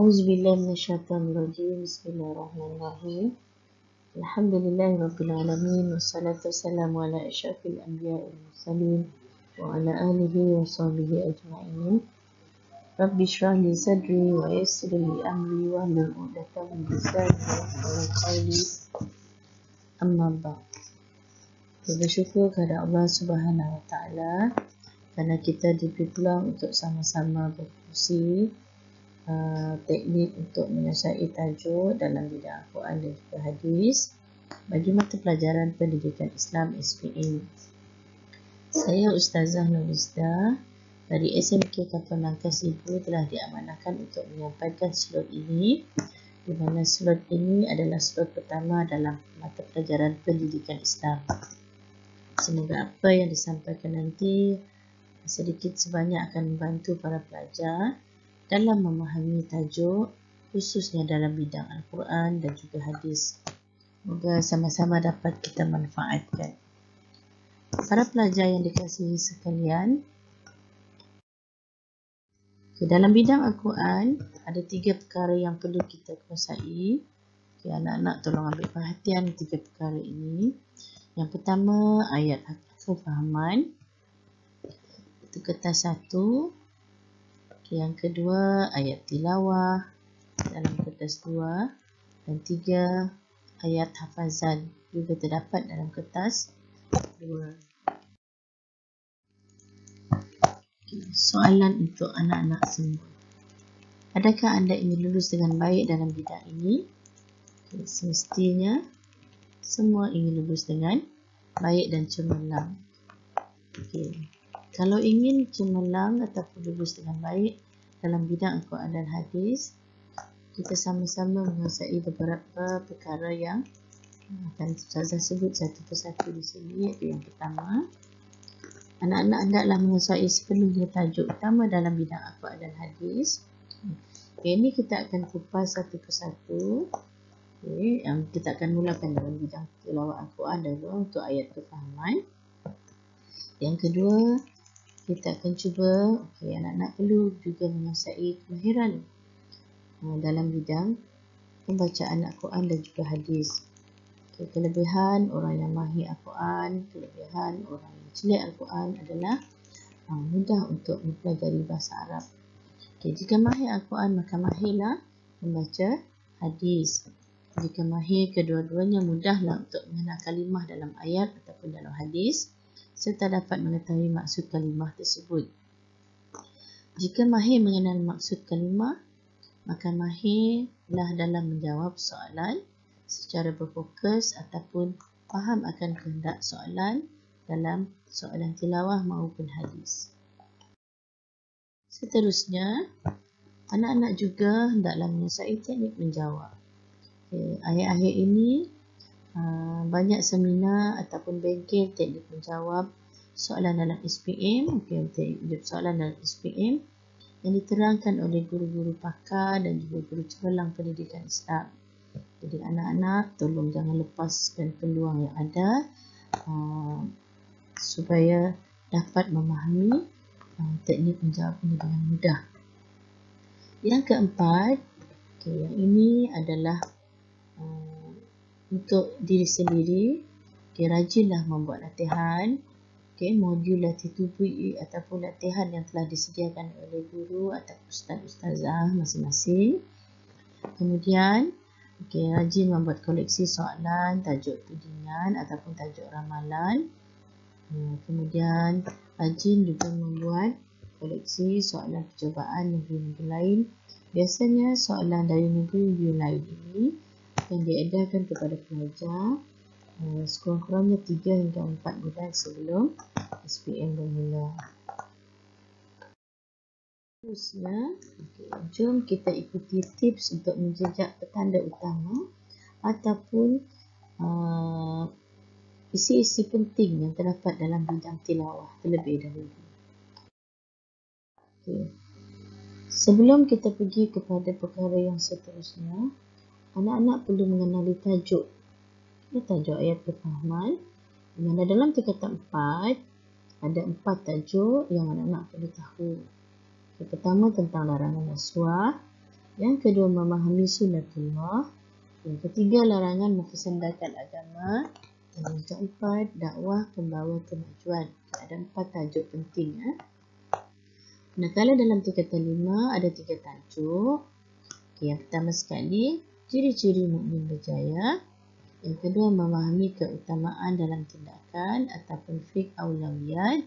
A'udzubillahi minasyaitonirrajim. Bismillahirrahmanirrahim. Alhamdulillahirabbil alamin wassalatu wassalamu ala asyrafil anbiya'i wal mursalin wa ala alihi wa sahbihi ajma'in. Rabbi shrah li sadri wa yassir li amri wa hlul 'uqdatam min lisani yafqahu qawli. Amma ba'd. Bersyukur kepada Allah Subhanahu wa taala kerana kita diberi peluang untuk sama-sama berkongsi teknik untuk menyelesaikan tajuk dalam bidang Al-Quran dan juga hadis bagi mata pelajaran pendidikan Islam SPM. Saya Ustazah Nurizda dari SMK Kapal Langkas Ibu telah diamanahkan untuk menyampaikan slot ini, di mana slot ini adalah slot pertama dalam mata pelajaran pendidikan Islam. Semoga apa yang disampaikan nanti sedikit sebanyak akan membantu para pelajar dalam memahami tajuk, khususnya dalam bidang Al-Quran dan juga hadis. Semoga sama-sama dapat kita manfaatkan. Para pelajar yang dikasihi sekalian, dalam bidang Al-Quran ada 3 perkara yang perlu kita kuasai. Anak-anak tolong ambil perhatian 3 perkara ini. Yang pertama, ayat kefahaman. Itu kertas 1. Yang kedua, ayat tilawah dalam kertas 2. Dan 3, ayat hafazan juga terdapat dalam kertas 2. Soalan untuk anak-anak semua. Adakah anda ingin lulus dengan baik dalam bidang ini? Semestinya semua ingin lulus dengan baik dan cemerlang. Kalau ingin cemerlang ataupun lulus dengan baik dalam bidang Al-Quran dan hadis, kita sama-sama menguasai beberapa perkara yang akan saya sebut satu persatu di sini. Iaitu yang pertama, anak-anak hendaklah menguasai sepenuhnya tajuk utama dalam bidang Al-Quran dan hadis. Ini kita akan kupas satu persatu. Kita akan mulakan dalam bidang tilawah Al-Quran dulu untuk ayat kefahaman. Yang kedua, kita akan cuba, anak-anak perlu juga menguasai kemahiran dalam bidang pembacaan Al-Quran dan juga hadis. Kelebihan orang yang mahir Al-Quran, kelebihan orang yang celik Al-Quran adalah mudah untuk mempelajari bahasa Arab. Jika mahir Al-Quran, maka mahirlah membaca hadis. Jika mahir kedua-duanya, mudahlah untuk mengenal kalimah dalam ayat ataupun dalam hadis, serta dapat mengetahui maksud kalimah tersebut. Jika mahir mengenal maksud kalimah, maka mahirlah dalam menjawab soalan secara berfokus ataupun faham akan kehendak soalan dalam soalan tilawah maupun hadis. Seterusnya, anak-anak juga hendaklah menguasai teknik menjawab. Akhir-akhir ini banyak seminar ataupun bengkel teknik menjawab soalan dalam SPM, teknik soalan dalam SPM yang diterangkan oleh guru-guru pakar dan juga guru cemerlang pendidikan Islam. Jadi anak-anak tolong jangan lepaskan peluang yang ada supaya dapat memahami teknik menjawab ini dengan mudah. Yang keempat, yang ini adalah untuk diri sendiri, rajinlah membuat latihan, modul latih tubuh ataupun latihan yang telah disediakan oleh guru atau ustaz-ustazah masing-masing. Kemudian, rajin membuat koleksi soalan, tajuk tudingan ataupun tajuk ramalan. Kemudian, rajin juga membuat koleksi soalan percubaan negeri-negeri lain. Biasanya soalan dari negeri lain ini yang diedarkan kepada pelajar sekurang-kurangnya 3 hingga 4 bulan sebelum SPM bermula. Terusnya, jom kita ikuti tips untuk menjejak petanda utama ataupun isi-isi penting yang terdapat dalam bidang tilawah terlebih dahulu. Sebelum kita pergi kepada perkara yang seterusnya, anak-anak perlu mengenali tajuk. Tajuk ayat kefahaman. Di mana dalam tingkatan 4, ada 4 tajuk yang anak-anak perlu tahu. Yang pertama tentang larangan rasuah. Yang kedua, memahami sunnatullah. Yang ketiga, larangan mempersendakan agama. Dan yang keempat, dakwah pembawa kemajuan. Ada 4 tajuk penting. Nah, kalau dalam tingkatan 5 ada 3 tajuk. Yang pertama sekali, ciri-ciri mukmin berjaya. Yang kedua, memahami keutamaan dalam tindakan ataupun fiqh aulawiyat.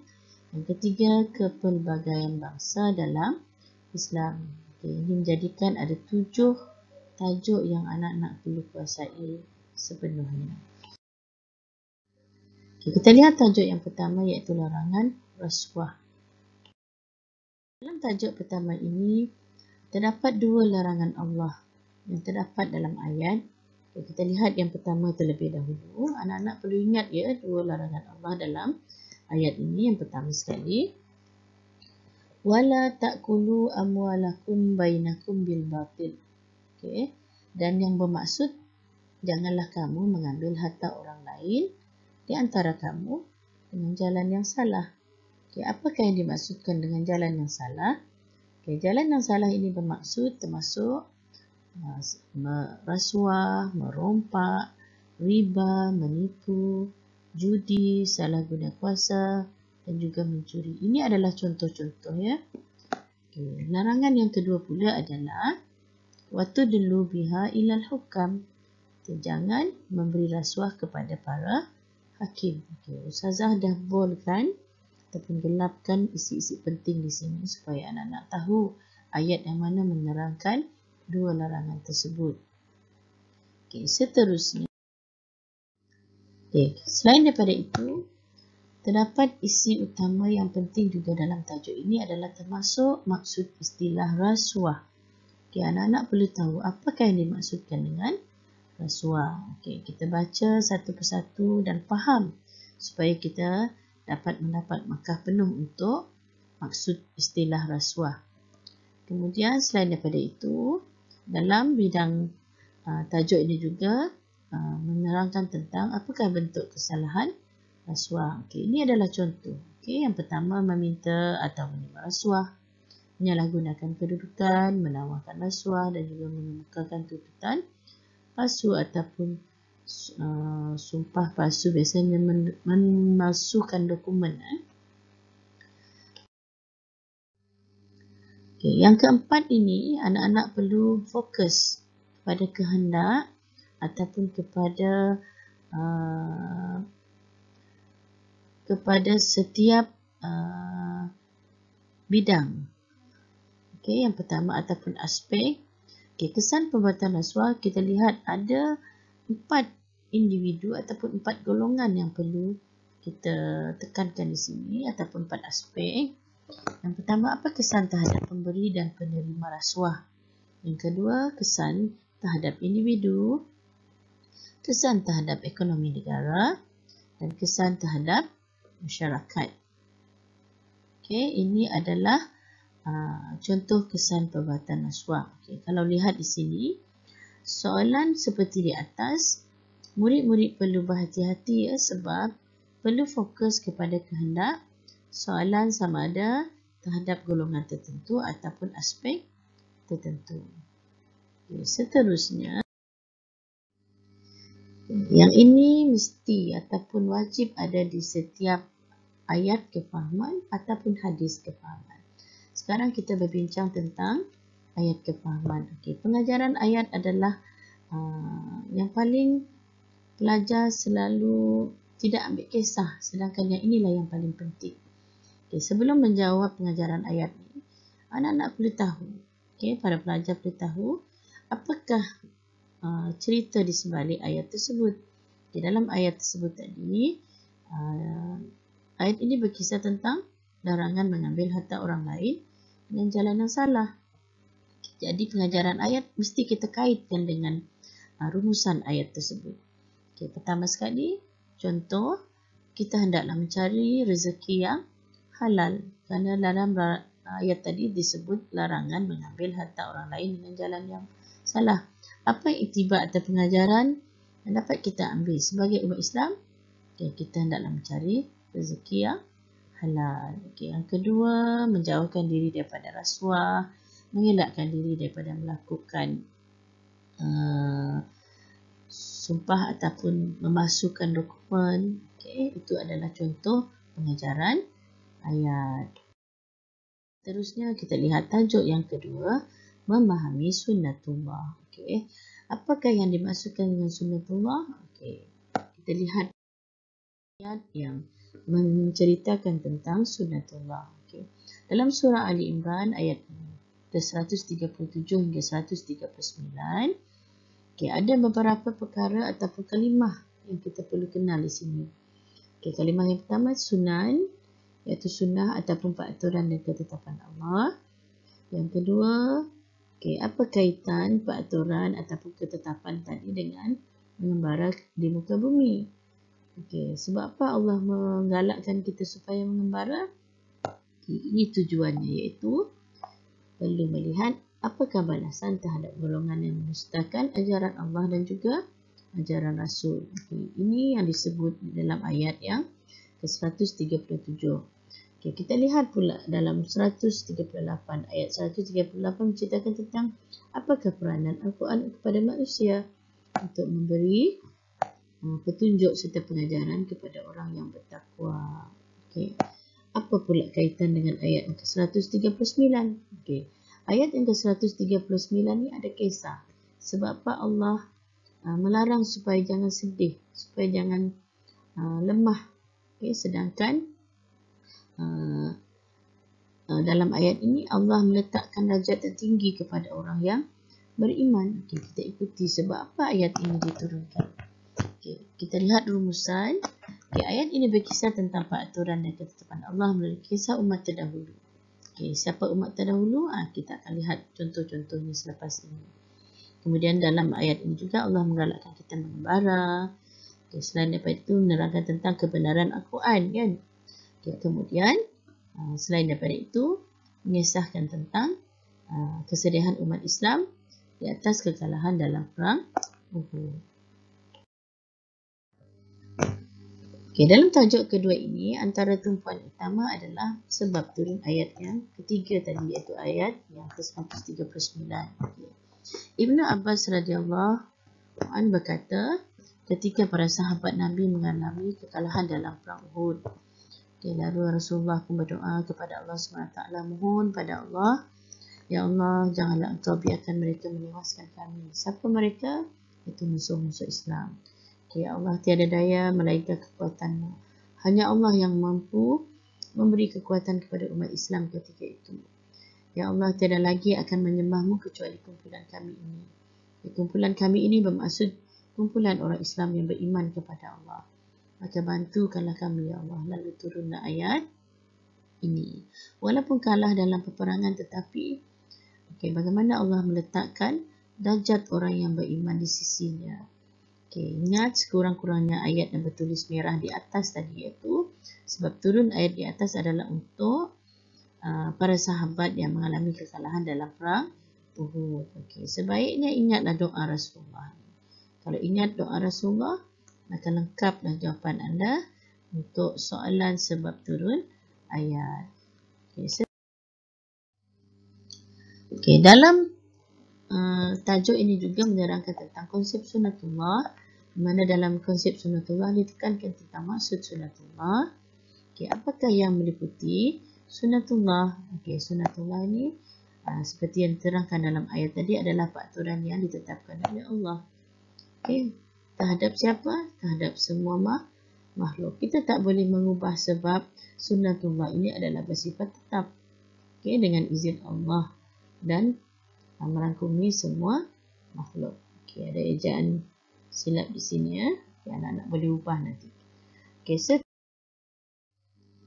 Yang ketiga, kepelbagaian bangsa dalam Islam. Ini menjadikan ada 7 tajuk yang anak-anak perlu kuasai sepenuhnya. Kita lihat tajuk yang pertama iaitu larangan rasuah. Dalam tajuk pertama ini, terdapat 2 larangan Allah yang terdapat dalam ayat. Kita lihat yang pertama terlebih dahulu. Anak-anak perlu ingat 2 larangan Allah dalam ayat ini. Yang pertama sekali, wala ta'kulu amwalakum bainakum bil batil. Dan yang bermaksud, janganlah kamu mengambil harta orang lain di antara kamu dengan jalan yang salah. Apakah yang dimaksudkan dengan jalan yang salah? Jalan yang salah ini bermaksud termasuk rasuah, merompak, riba, menipu, judi, salah guna kuasa dan juga mencuri. Ini adalah contoh-contoh Larangan yang kedua pula adalah watudlu biha ilal hukam. Jangan memberi rasuah kepada para hakim. Ustazah dah boldkan ataupun gelapkan isi-isi penting di sini supaya anak-anak tahu ayat yang mana menerangkan 2 larangan tersebut. Seterusnya. Selain daripada itu, terdapat isi utama yang penting juga dalam tajuk ini adalah termasuk maksud istilah rasuah. Anak-anak perlu tahu apakah yang dimaksudkan dengan rasuah. Kita baca satu persatu dan faham supaya kita dapat mendapat markah penuh untuk maksud istilah rasuah. Kemudian selain daripada itu, dalam bidang tajuk ini juga menerangkan tentang apakah bentuk kesalahan rasuah. Ini adalah contoh. Yang pertama, meminta atau menerima rasuah, menyalahgunakan kedudukan, menawarkan rasuah dan juga mengemukakan tuntutan palsu ataupun sumpah palsu, biasanya memalsukan dokumen. Yang keempat ini, anak-anak perlu fokus pada kehendak ataupun kepada setiap bidang. Yang pertama ataupun aspek. Kesan perbuatan rasuah, kita lihat ada 4 individu ataupun 4 golongan yang perlu kita tekankan di sini ataupun 4 aspek. Yang pertama, apa kesan terhadap pemberi dan penerima rasuah? Yang kedua, kesan terhadap individu, kesan terhadap ekonomi negara dan kesan terhadap masyarakat. Ini adalah contoh kesan perbuatan rasuah. Kalau lihat di sini, soalan seperti di atas, murid-murid perlu berhati-hati sebab perlu fokus kepada kehendak soalan sama ada terhadap golongan tertentu ataupun aspek tertentu. Seterusnya, yang ini mesti ataupun wajib ada di setiap ayat kefahaman ataupun hadis kefahaman. Sekarang kita berbincang tentang ayat kefahaman. Pengajaran ayat adalah yang paling pelajar selalu tidak ambil kisah, sedangkan yang inilah yang paling penting. Sebelum menjawab pengajaran ayat ini, anak-anak perlu tahu, para pelajar perlu tahu apakah cerita di sebalik ayat tersebut. Dalam ayat tersebut tadi, ayat ini berkisah tentang larangan mengambil harta orang lain dengan jalan yang salah. Jadi pengajaran ayat mesti kita kaitkan dengan rumusan ayat tersebut. Pertama sekali, contoh, kita hendaklah mencari rezeki yang halal. Kerana dalam ayat tadi disebut larangan mengambil harta orang lain dengan jalan yang salah. Apa iktibar atau pengajaran yang dapat kita ambil sebagai umat Islam? Kita hendaklah mencari rezeki yang halal. Yang kedua, menjauhkan diri daripada rasuah, mengelakkan diri daripada melakukan sumpah ataupun memasukkan dokumen. Itu adalah contoh pengajaran ayat. Terusnya kita lihat tajuk yang kedua, memahami sunnatullah. Apakah yang dimaksudkan dengan sunnatullah? Kita lihat ayat yang menceritakan tentang sunnatullah. Dalam surah Ali Imran ayat 137 hingga 139, ada beberapa perkara ataupun kalimah yang kita perlu kenal di sini. Kalimah yang pertama sunan, iaitu sunnah ataupun peraturan dan ketetapan Allah. Yang kedua, apa kaitan peraturan ataupun ketetapan tadi dengan mengembara di muka bumi? Sebab apa Allah menggalakkan kita supaya mengembara? Ini tujuannya, iaitu perlu melihat apakah balasan terhadap golongan yang mendustakan ajaran Allah dan juga ajaran Rasul. Ini yang disebut dalam ayat yang ke-137. Kita lihat pula dalam 138. Ayat 138 menceritakan tentang apakah peranan Al-Quran kepada manusia untuk memberi petunjuk serta pengajaran kepada orang yang bertakwa. Apa pula kaitan dengan ayat yang ke-139? Ayat yang ke-139 ni ada kisah. Sebab apa Allah melarang supaya jangan sedih, supaya jangan lemah. Sedangkan dalam ayat ini Allah meletakkan darjat tertinggi kepada orang yang beriman. Kita ikuti sebab apa ayat ini diturunkan. Kita lihat rumusan. Ayat ini berkisah tentang peraturan dan ketetapan Allah melalui kisah umat terdahulu. Siapa umat terdahulu? Kita akan lihat contoh-contohnya selepas ini. Kemudian dalam ayat ini juga Allah menggalakkan kita mengembara. Selain daripada itu menerangkan tentang kebenaran Al-Quran, kan? Kemudian selain daripada itu mengisahkan tentang kesedihan umat Islam di atas kekalahan dalam perang Uhud. Dalam tajuk kedua ini, antara tumpuan utama adalah sebab turun ayat yang ketiga tadi, iaitu ayat yang ke-139. Ibnu Abbas radhiyallahu anhu berkata, ketika para sahabat Nabi mengalami kekalahan dalam perang Uhud, lalu Rasulullah pun berdoa kepada Allah SWT, mohon pada Allah, ya Allah, janganlah engkau biarkan mereka menewaskan kami. Siapa mereka? Itu musuh-musuh Islam. Ya Allah, tiada daya melainkan kekuatanmu. Hanya Allah yang mampu memberi kekuatan kepada umat Islam ketika itu. Ya Allah, tiada lagi akan menyembahmu kecuali kumpulan kami ini. Kumpulan kami ini bermaksud kumpulan orang Islam yang beriman kepada Allah. Maka bantukanlah kami, ya Allah. Lalu turunlah ayat ini. Walaupun kalah dalam peperangan, tetapi bagaimana Allah meletakkan darjat orang yang beriman di sisinya. Ingat sekurang-kurangnya ayat yang bertulis merah di atas tadi, iaitu sebab turun ayat di atas adalah untuk para sahabat yang mengalami kekalahan dalam perang Uhud. Sebaiknya ingatlah doa Rasulullah. Kalau ingat doa Rasulullah, maka lengkaplah jawapan anda untuk soalan sebab turun ayat. Dalam tajuk ini juga menerangkan tentang konsep sunnatullah, di mana dalam konsep sunnatullah ditekankan tentang maksud sunnatullah. Apakah yang meliputi sunnatullah? Sunnatullah ini seperti yang diterangkan dalam ayat tadi adalah peraturan yang ditetapkan oleh Allah. Terhadap siapa? Terhadap semua makhluk. Kita tak boleh mengubah sebab sunnatullah ini adalah bersifat tetap. Dengan izin Allah dan merangkumi semua makhluk. Ada ejaan silap di sini, ya. Anak-anak boleh ubah nanti.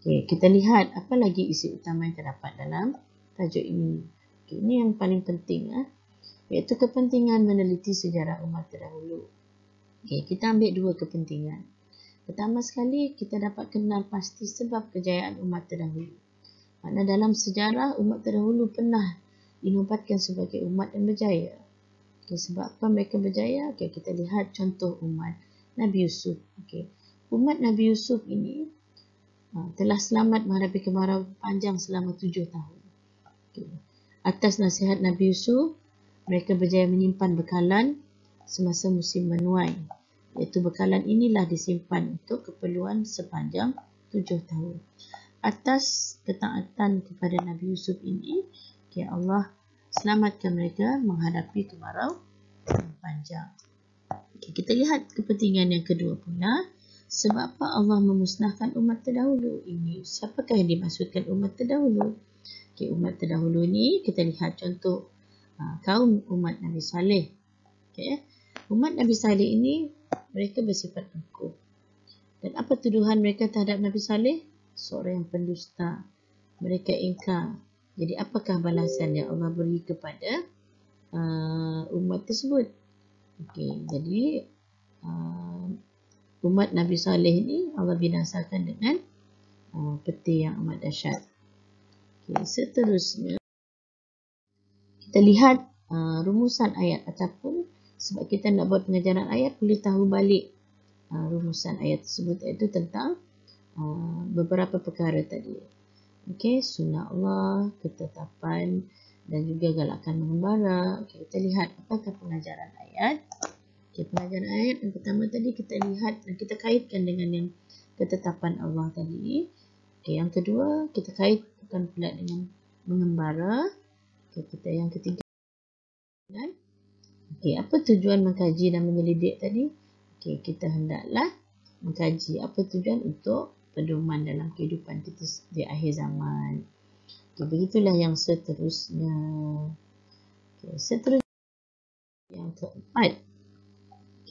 Kita lihat apa lagi isi utama yang terdapat dalam tajuk ini. Ini yang paling penting, iaitu kepentingan meneliti sejarah umat terdahulu. Kita ambil dua kepentingan. Pertama sekali, kita dapat kenal pasti sebab kejayaan umat terdahulu. Makna dalam sejarah, umat terdahulu pernah dinobatkan sebagai umat yang berjaya. Sebab apa mereka berjaya? Kita lihat contoh umat Nabi Yusuf. Umat Nabi Yusuf ini telah selamat menghadapi kemarau panjang selama 7 tahun. Atas nasihat Nabi Yusuf, mereka berjaya menyimpan bekalan semasa musim menuai. Iaitu bekalan inilah disimpan untuk keperluan sepanjang 7 tahun. Atas ketaatan kepada Nabi Yusuf ini, Allah selamatkan mereka menghadapi kemarau yang panjang. Kita lihat kepentingan yang kedua pula. Sebab apa Allah memusnahkan umat terdahulu ini? Siapakah yang dimaksudkan umat terdahulu? Umat terdahulu ni kita lihat contoh kaum umat Nabi Saleh. Umat Nabi Saleh ini mereka bersifat angkuh. Dan apa tuduhan mereka terhadap Nabi Saleh? Seorang yang pendusta. Mereka ingkar. Jadi apakah balasan yang Allah beri kepada umat tersebut? Jadi umat Nabi Saleh ni Allah binasakan dengan peti yang amat dahsyat. Seterusnya kita lihat rumusan ayat, ataupun sebab kita nak buat pengajaran ayat, boleh tahu balik rumusan ayat tersebut, iaitu tentang beberapa perkara tadi. Sunnah Allah, ketetapan dan juga galakan mengembara. Kita lihat apakah pengajaran ayat. Pengajaran ayat yang pertama tadi kita lihat dan kita kaitkan dengan yang ketetapan Allah tadi. Yang kedua kita kaitkan pula dengan mengembara. Yang ketiga, apa tujuan mengkaji dan menyelidik tadi? Kita hendaklah mengkaji apa tujuan untuk pedoman dalam kehidupan kita di akhir zaman. Begitulah yang seterusnya. Seterusnya yang keempat.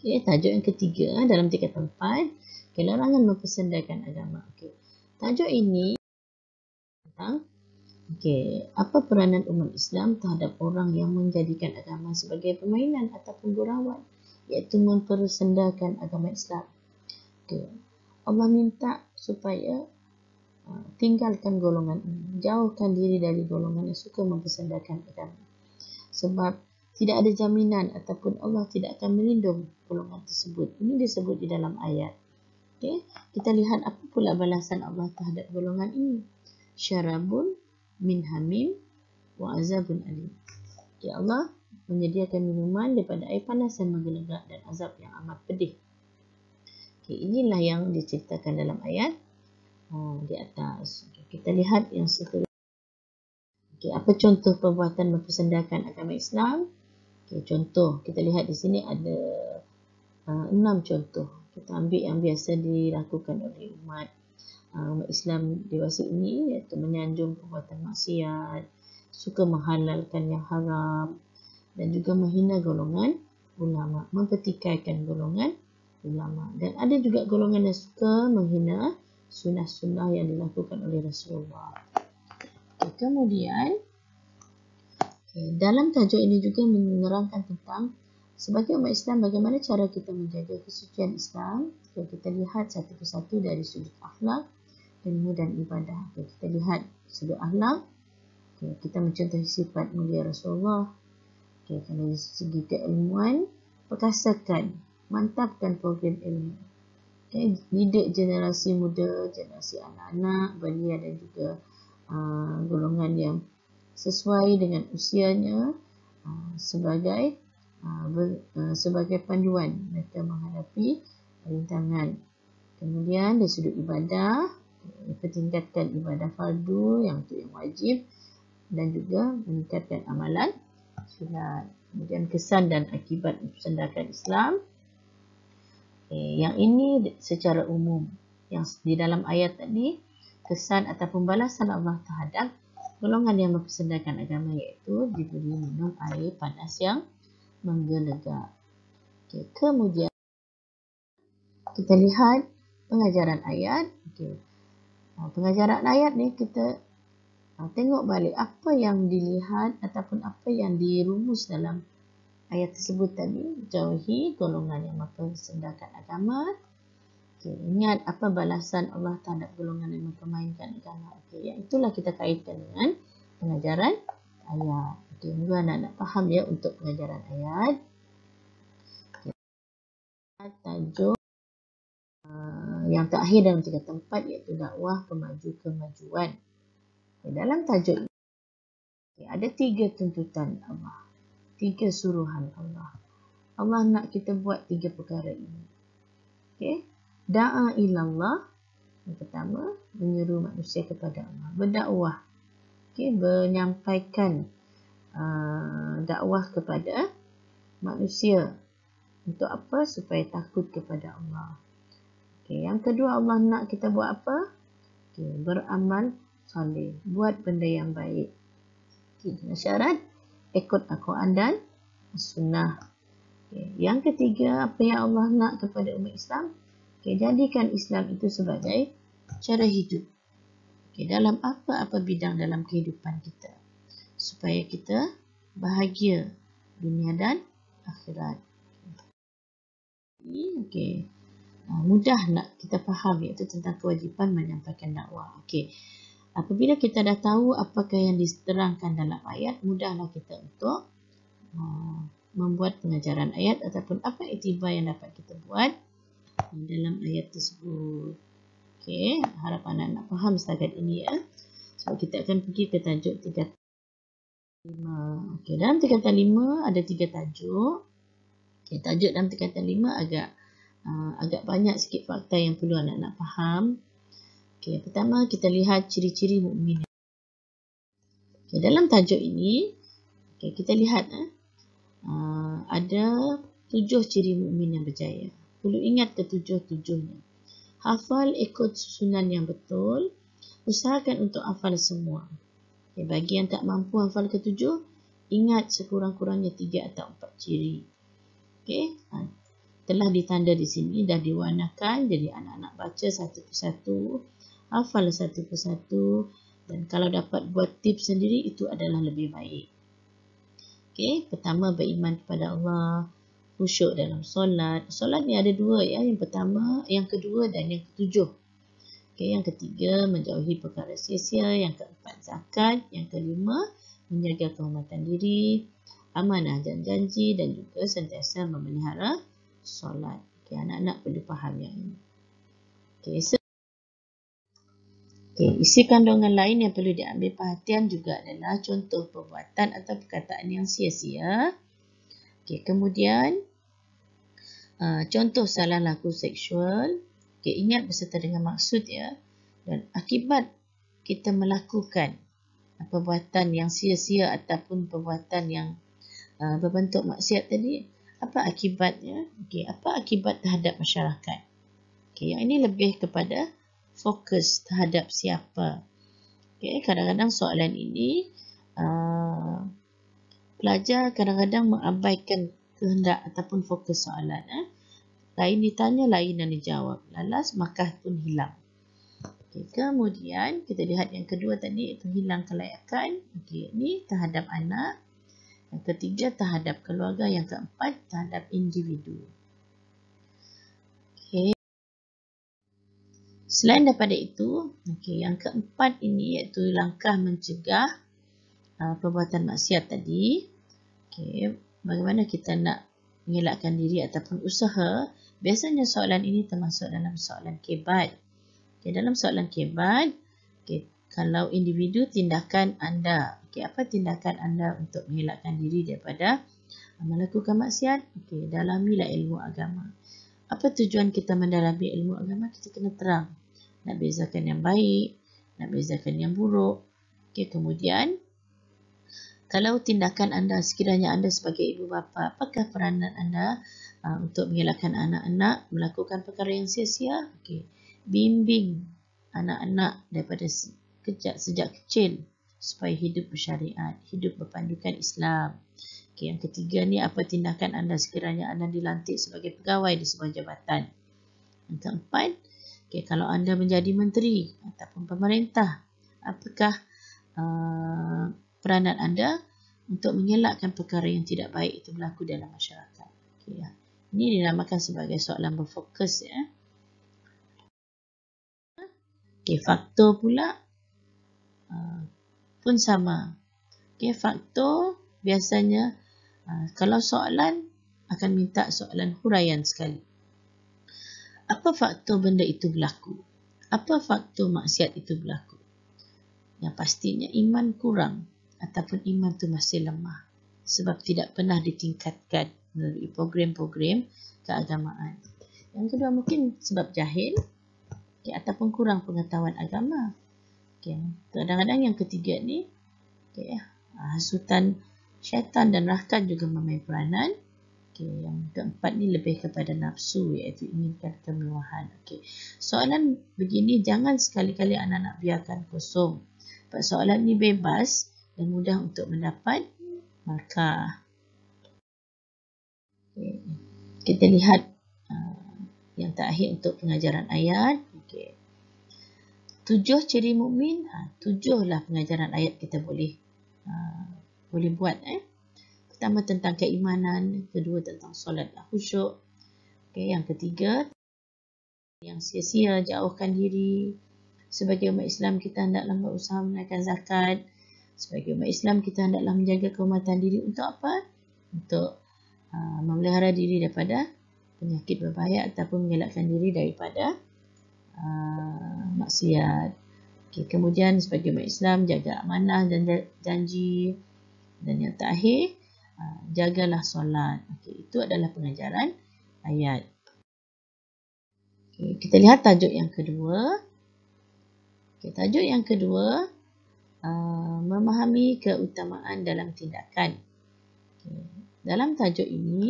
Tajuk yang ketiga dalam tingkatan 4, larangan mempersendakan agama. Tajuk ini tentang apa peranan umat Islam terhadap orang yang menjadikan agama sebagai permainan ataupun gurauan, iaitu mempersendakan agama Islam. Allah minta supaya tinggalkan golongan ini, jauhkan diri dari golongan yang suka mempersendakan agama. Sebab tidak ada jaminan ataupun Allah tidak akan melindungi golongan tersebut. Ini disebut di dalam ayat. Kita lihat apa pula balasan Allah terhadap golongan ini. Syarabun min hamim wa azabun alim. Allah menyediakan minuman daripada air panas yang menggelegak dan azab yang amat pedih. Inilah yang diceritakan dalam ayat di atas. Kita lihat yang seterusnya. Apa contoh perbuatan mempersendakan agama Islam? Contoh, kita lihat di sini ada 6 contoh. Kita ambil yang biasa dilakukan oleh umat Islam dewasa ini, iaitu menyanjung perbuatan maksiat, suka menghalalkan yang haram, dan juga menghina golongan ulama, mempertikaikan golongan ulama. Dan ada juga golongan yang suka menghina sunnah-sunnah yang dilakukan oleh Rasulullah. Kemudian dalam tajuk ini juga menerangkan tentang sebagai umat Islam bagaimana cara kita menjaga kesucian Islam. Kita lihat satu persatu dari sudut akhlak, ilmu dan ibadah. Kita lihat sudut akhlak. Kita mencontohi sifat mulia Rasulullah. Dari segi keilmuan, perkasakan, mantapkan program ilmu. Didik generasi muda, generasi anak-anak, belia dan juga golongan yang sesuai dengan usianya sebagai panduan mereka menghadapi rintangan. Kemudian dari sudut ibadah, tingkatkan ibadah fardu yang wajib dan juga meningkatkan amalan sunat. Kemudian kesan dan akibat mempersendakan Islam. Yang ini secara umum. Yang di dalam ayat tadi, kesan ataupun balasan Allah terhadap golongan yang mempersendakan agama, iaitu diberi minum air panas yang menggelegak. Kemudian kita lihat pengajaran ayat. Pengajaran ayat ni kita tengok balik apa yang dilihat ataupun apa yang dirumus dalam ayat tersebut tadi. Jauhi golongan yang mempersendakan agama. Ingat apa balasan Allah terhadap golongan yang mempermainkan agama. Yang itulah kita kaitkan dengan pengajaran ayat. Moga anak-anak faham ya untuk pengajaran ayat. Tajuk yang terakhir dalam tingkatan 4, iaitu dakwah pemaju kemajuan. Dalam tajuk Okay, ada 3 tuntutan Allah. 3 suruhan Allah. Allah nak kita buat 3 perkara ini. Okay. Da'a ilallah. Yang pertama, menyeru manusia kepada Allah. Berdakwah. Okay. Menyampaikan dakwah kepada manusia. Untuk apa? Supaya takut kepada Allah. Okay. Yang kedua, Allah nak kita buat apa? Okay. Beramal soleh. Buat benda yang baik. Okay. Dengan syarat, ikut Al-Quran dan Sunnah. Okay. Yang ketiga, apa yang Allah nak kepada umat Islam? Okay. Jadikan Islam itu sebagai cara hidup. Okay. Dalam apa-apa bidang dalam kehidupan kita. Supaya kita bahagia dunia dan akhirat. Okay. Mudah nak kita faham, iaitu tentang kewajipan menyampaikan dakwah. Okay. Apabila kita dah tahu apakah yang diterangkan dalam ayat, mudahlah kita untuk membuat pengajaran ayat ataupun apa iktibar yang dapat kita buat dalam ayat tersebut. Okay. Harap anak-anak faham setakat ini ya. So kita akan pergi ke tajuk 3 Okay, dalam tingkatan 5 ada 3 tajuk. Okay, tajuk dalam tingkatan 5 agak banyak sikit fakta yang perlu anak-anak faham. Okay, pertama kita lihat ciri-ciri mukmin. Okay, dalam tajuk ini, okay, kita lihat ada 7 ciri mukmin yang berjaya. Perlu ingat ketujuh-tujuhnya. Hafal ikut susunan yang betul. Usahakan untuk hafal semua. Okay, bagi yang tak mampu hafal ketujuh, ingat sekurang-kurangnya 3 atau 4 ciri. Okay. Telah ditanda di sini, dah diwarnakan. Jadi anak-anak baca satu persatu, hafal satu persatu. Dan kalau dapat buat tips sendiri, itu adalah lebih baik. Okay. Pertama, beriman kepada Allah. Khusyuk dalam solat. Solat ni ada 2 ya. Yang pertama, yang kedua dan yang ketujuh. Okay, yang ketiga, menjauhi perkara sia-sia. Yang keempat, zakat. Yang kelima, menjaga kehormatan diri, amanah dan janji, dan juga sentiasa memelihara solat. Okay, anak-anak perlu faham yang ini. Okay, isi kandungan lain yang perlu diambil perhatian juga adalah contoh perbuatan atau perkataan yang sia-sia. Okay, kemudian, contoh salah laku seksual. Okay, ingat berserta dengan maksud ya. Dan akibat kita melakukan perbuatan yang sia-sia ataupun perbuatan yang berbentuk maksiat tadi, apa akibatnya? Okay, apa akibat terhadap masyarakat? Okay, yang ini lebih kepada fokus terhadap siapa. Okay, kadang-kadang soalan ini pelajar kadang-kadang mengabaikan kehendak ataupun fokus soalan. Lain ditanya, lain yang dijawab. Lalas, markah pun hilang. Okay, kemudian, kita lihat yang kedua tadi, itu hilang kelayakan. Okay, ini terhadap anak. Yang ketiga, terhadap keluarga. Yang keempat, terhadap individu. Okay. Selain daripada itu, okay, yang keempat ini iaitu langkah mencegah perbuatan maksiat tadi. Okay, bagaimana kita nak mengelakkan diri ataupun usaha. Biasanya soalan ini termasuk dalam soalan kebat. Okay, dalam soalan kebat, okay, kalau individu, tindakan anda. Okay, apa tindakan anda untuk mengelakkan diri daripada melakukan maksiat? Okay, dalamilah ilmu agama. Apa tujuan kita mendalami ilmu agama? Kita kena terang. Nak bezakan yang baik, nak bezakan yang buruk. Okay, kemudian, kalau tindakan anda, sekiranya anda sebagai ibu bapa, apakah peranan anda untuk mengelakkan anak-anak melakukan perkara yang sia-sia? Okay. Bimbing anak-anak daripada sejak kecil supaya hidup bersyariat, hidup berpandukan Islam. Okay. Yang ketiga ni, apa tindakan anda sekiranya anda dilantik sebagai pegawai di sebuah jabatan? Yang keempat, okay, kalau anda menjadi menteri ataupun pemerintah, apakah peranan anda untuk mengelakkan perkara yang tidak baik itu berlaku dalam masyarakat? Okay, ya. Ini dinamakan sebagai soalan berfokus ya. Okay, faktor pula pun sama. Okay, faktor biasanya kalau soalan akan minta soalan huraian sekali. Apa faktor benda itu berlaku? Apa faktor maksiat itu berlaku? Yang pastinya iman kurang ataupun iman tu masih lemah sebab tidak pernah ditingkatkan melalui program-program keagamaan. Yang kedua mungkin sebab jahil, ataupun kurang pengetahuan agama. Kadang-kadang yang ketiga ni, hasutan syaitan dan rakan juga memain peranan. Yang keempat ni lebih kepada nafsu, iaitu inginkan kemewahan. Soalan begini jangan sekali-kali anak-anak biarkan kosong. Sebab soalan ni bebas dan mudah untuk mendapat markah. Kita lihat yang terakhir untuk pengajaran ayat. 7 ciri mukmin. 7 lah pengajaran ayat kita boleh buat. Pertama tentang keimanan, kedua tentang solat khusyuk. Yang ketiga, yang sia-sia jauhkan diri. Sebagai umat Islam kita hendaklah berusaha menunaikan zakat. Sebagai umat Islam kita hendaklah menjaga kehormatan diri untuk apa? Untuk memelihara diri daripada penyakit berbahaya ataupun mengelakkan diri daripada maksiat. Kemudian sebagai umat Islam jaga amanah dan janji. Dan yang terakhir, jagalah solat. Itu adalah pengajaran ayat. Kita lihat tajuk yang kedua. Tajuk yang kedua, memahami keutamaan dalam tindakan. Dalam tajuk ini,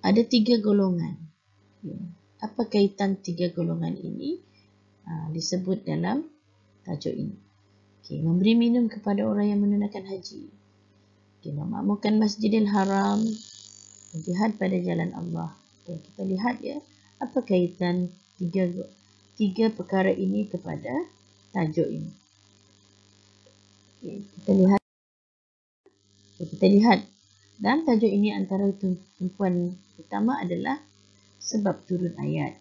ada 3 golongan. Apa kaitan 3 golongan ini? Disebut dalam tajuk ini. Memberi minum kepada orang yang menunaikan haji. Memakmurkan Masjidil Haram. Jihad pada jalan Allah. Kita lihat apa kaitan tiga perkara ini kepada tajuk ini. Kita lihat dalam tajuk ini antara tumpuan utama adalah sebab turun ayat.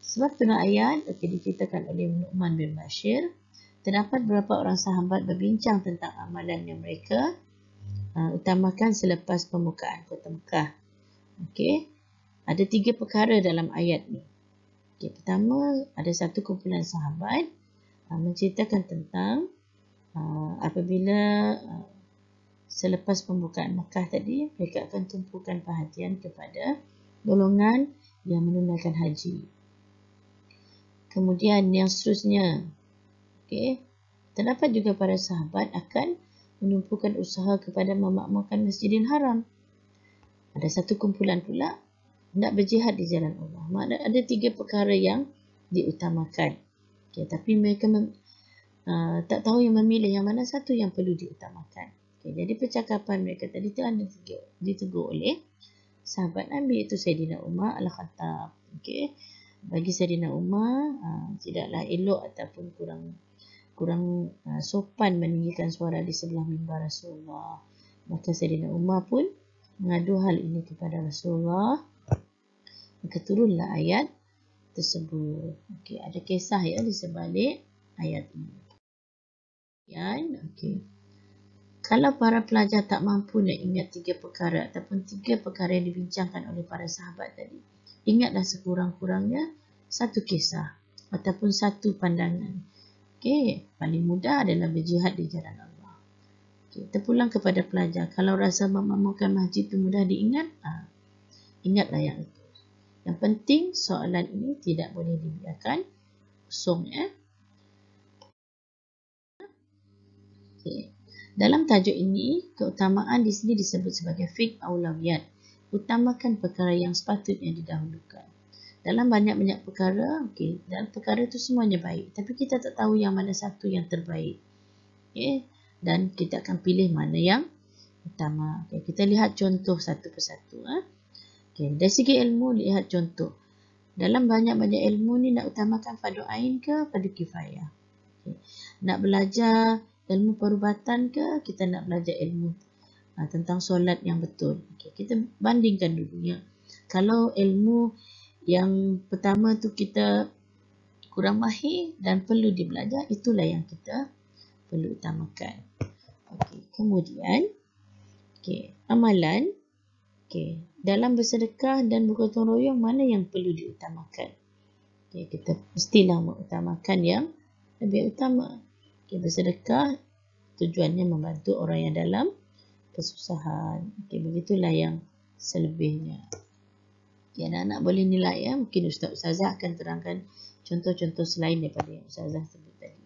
Sebab turun ayat diceritakan oleh Nu'man bin Bashir. Terdapat beberapa orang sahabat berbincang tentang amalan yang mereka utamakan selepas pembukaan kota Mekah. Ada 3 perkara dalam ayat ni. Pertama, ada satu kumpulan sahabat menceritakan tentang apabila selepas pembukaan Mekah tadi, mereka akan tumpukan perhatian kepada golongan yang menunaikan haji. Kemudian yang seterusnya, terdapat juga para sahabat akan menumpukan usaha kepada memakmurkan Masjidil Haram. Ada satu kumpulan pula hendak berjihad di jalan Allah. Maknanya ada 3 perkara yang diutamakan. Tapi mereka tak tahu yang memilih yang mana satu yang perlu diutamakan. Jadi percakapan mereka tadi telah ditegur oleh sahabat Nabi, iaitu Sayyidina Umar Al-Khattab. Bagi Sayyidina Umar tidaklah elok ataupun kurang sopan meninggikan suara di sebelah mimbar Rasulullah. Maka Sayyidina Umar pun mengadu hal ini kepada Rasulullah. Maka turunlah ayat tersebut. Ada kisah di sebalik ayat ini. Kalau para pelajar tak mampu nak ingat 3 perkara ataupun 3 perkara yang dibincangkan oleh para sahabat tadi, ingatlah sekurang-kurangnya satu kisah ataupun satu pandangan. Paling mudah adalah berjihad di jalan Allah. Terpulang kepada pelajar, kalau rasa memakmurkan masjid itu mudah diingat, ingatlah yang itu. Yang penting soalan ini tidak boleh dibiarkan kosong. Dalam tajuk ini, keutamaan di sini disebut sebagai fiqh aulawiyat. Utamakan perkara yang sepatutnya didahulukan. Dalam banyak-banyak perkara, dalam perkara itu semuanya baik. Tapi kita tak tahu yang mana satu yang terbaik. Dan kita akan pilih mana yang utama. Kita lihat contoh satu persatu. Dari segi ilmu, lihat contoh. Dalam banyak-banyak ilmu ni nak utamakan fardu ain ke fardu kifayah? Nak belajar ilmu perubatan ke kita nak belajar ilmu tentang solat yang betul? Kita bandingkan dulu. Kalau ilmu yang pertama tu kita kurang mahir dan perlu dibelajar, itulah yang kita perlu utamakan. Kemudian amalan dalam bersedekah dan bergotong royong, mana yang perlu diutamakan? Kita mestilah mengutamakan yang lebih utama. Okay, bersedekah tujuannya membantu orang yang dalam kesusahan. Okay, begitulah yang selebihnya. Ya, anak-anak boleh nilai ya. Mungkin Ustazah akan terangkan contoh-contoh selain daripada yang Ustazah sebut tadi.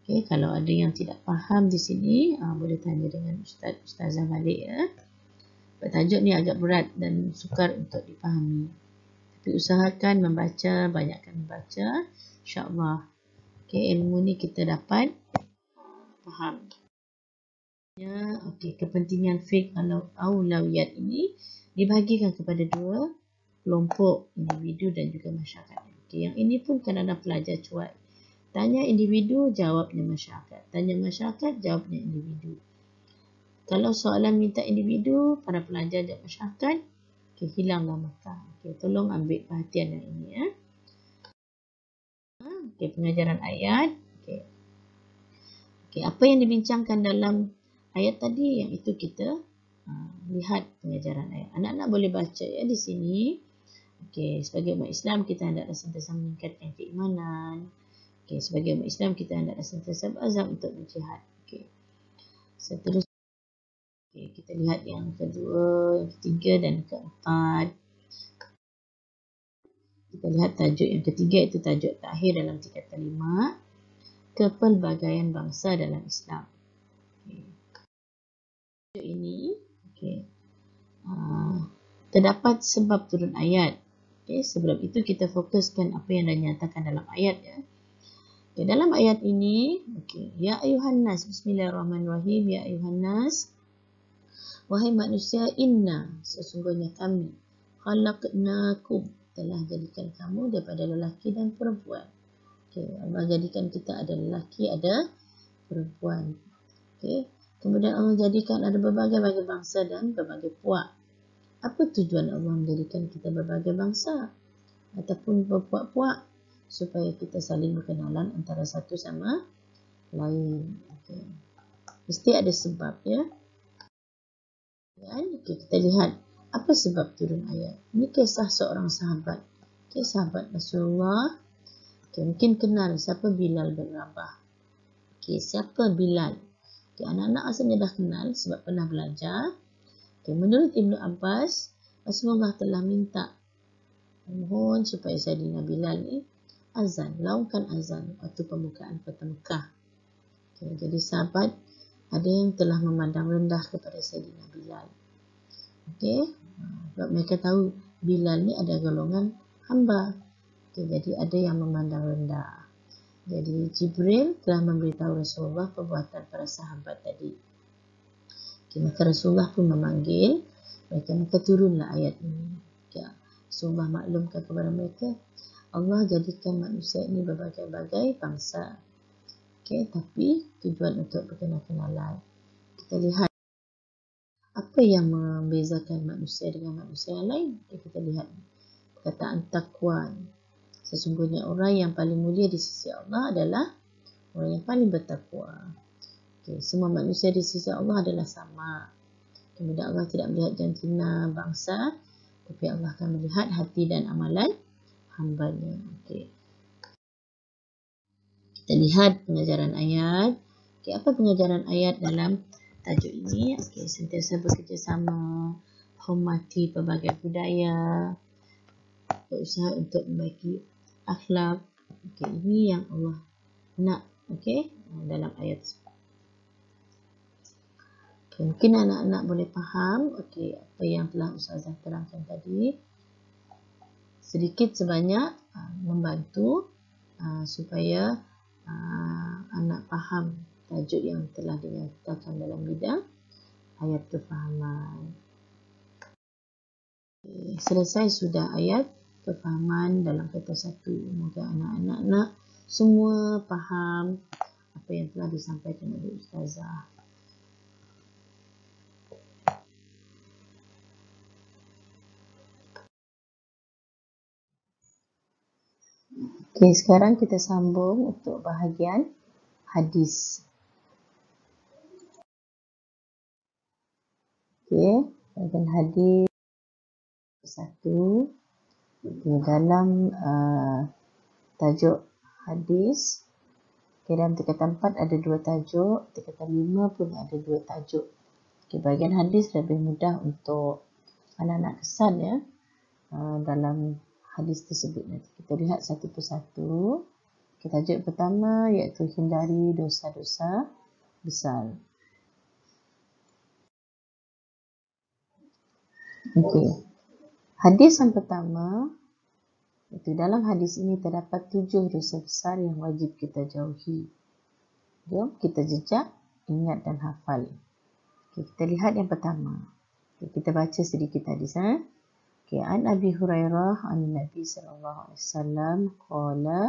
Okay, kalau ada yang tidak faham di sini, boleh tanya dengan Ustazah balik ya. Tajuk ni agak berat dan sukar untuk dipahami. Tapi usahakan membaca, banyakkan membaca. InsyaAllah. Okay, ilmu ni kita dapat faham. Ya, okay, kepentingan fiqh aulawiyat ini dibahagikan kepada dua kelompok, individu dan juga masyarakat. Okay, yang ini pun kadang-kadang pelajar cuak. Tanya individu, jawabnya masyarakat. Tanya masyarakat, jawabnya individu. Kalau soalan minta individu, para pelajar dan masyarakat, okay, hilanglah maka. Okay, tolong ambil perhatian yang ini ya. Okay, pengajaran ayat. Okay. Okay, apa yang dibincangkan dalam ayat tadi, yang itu kita lihat pengajaran ayat. Anak-anak boleh baca ya di sini. Okay, sebagai umat Islam kita hendaklah sentiasa meningkatkan keimanan. Okay, sebagai umat Islam kita hendaklah sentiasa berazam untuk berjihad. Okay. Seterusnya, okay, kita lihat yang kedua, yang ketiga dan keempat. Kita lihat tajuk yang ketiga, itu tajuk terakhir dalam tingkatan 5. Kepelbagaian bangsa dalam Islam. Okay. Tajuk ini, okay, terdapat sebab turun ayat. Okay, sebab itu kita fokuskan apa yang dinyatakan dalam ayat ya. Okay, dalam ayat ini, okay, ya ayuhan nas, bismillahirrahmanirrahim, ya ayuhan nas, wahai manusia, inna, sesungguhnya kami, khalaqnakum, telah jadikan kamu daripada lelaki dan perempuan. Okay, Allah jadikan kita ada lelaki, ada perempuan. Okay. Kemudian Allah jadikan ada berbagai-bagai bangsa dan berbagai puak. Apa tujuan Allah menjadikan kita berbagai bangsa ataupun berpuak-puak? Supaya kita saling berkenalan antara satu sama lain. Okay. Mesti ada sebab ya. Okay, kita lihat apa sebab turun ayat. Ini kisah seorang sahabat. Okay, sahabat Rasulullah. Okay, mungkin kenal siapa Bilal bin Rabah. Okay, siapa Bilal? Okay, anak-anak asalnya dah kenal sebab pernah belajar. Okay, menurut Ibnu Abbas, Rasulullah telah minta, mohon supaya Sayyidina Bilal ni azan, laungkan azan waktu pembukaan kota Mekah. Okay, jadi sahabat ada yang telah memandang rendah kepada Sayyidina Bilal. Okay, sebab mereka tahu Bilal ni ada golongan hamba. Okay, jadi ada yang memandang rendah. Jadi Jibril telah memberitahu Rasulullah perbuatan para sahabat tadi. Okay, maka Rasulullah pun memanggil mereka, maka turunlah ayat ini. Okay, Rasulullah maklumkan kepada mereka, Allah jadikan manusia ini berbagai-bagai bangsa. Okay, tapi tujuan untuk berkenal-kenalan. Kita lihat apa yang membezakan manusia dengan manusia yang lain. Okay, kita lihat perkataan taqwa. Sesungguhnya orang yang paling mulia di sisi Allah adalah orang yang paling bertakwa. Okay, semua manusia di sisi Allah adalah sama. Kemudian Allah tidak melihat jantina bangsa, tapi Allah akan melihat hati dan amalan hambanya. Okay. Kita lihat pengajaran ayat. Okay, apa pengajaran ayat dalam tajuk ini? Okay, sentiasa bekerjasama, hormati pelbagai budaya, berusaha untuk membaiki akhlak. Okay, ini yang Allah nak. Okay, dalam ayat. Okay, mungkin anak-anak boleh faham. Okay, apa yang telah Ustazah terangkan tadi. Sedikit sebanyak membantu supaya anak faham tajuk yang telah dinyatakan dalam bidang ayat kefahaman. Okay, selesai sudah ayat kefahaman dalam kata satu. Semoga anak-anak semua faham apa yang telah disampaikan oleh Ustazah. Okay, sekarang kita sambung untuk bahagian hadis. Okay, bahagian hadis satu. Okay, dalam tajuk hadis, Dalam tingkatan 4 ada 2 tajuk, tingkatan 5 pun ada 2 tajuk. Bahagian hadis lebih mudah untuk anak-anak kesan ya dalam hadis tersebut. Nanti kita lihat satu persatu. Tajuk pertama iaitu hindari dosa-dosa besar. Okey. Hadis yang pertama, itu dalam hadis ini terdapat 7 dosa besar yang wajib kita jauhi. Jom kita jejak, ingat dan hafal. Kita lihat yang pertama. Kita baca sedikit hadis. An Abi Hurairah an Nabi sallallahu alaihi wasallam qala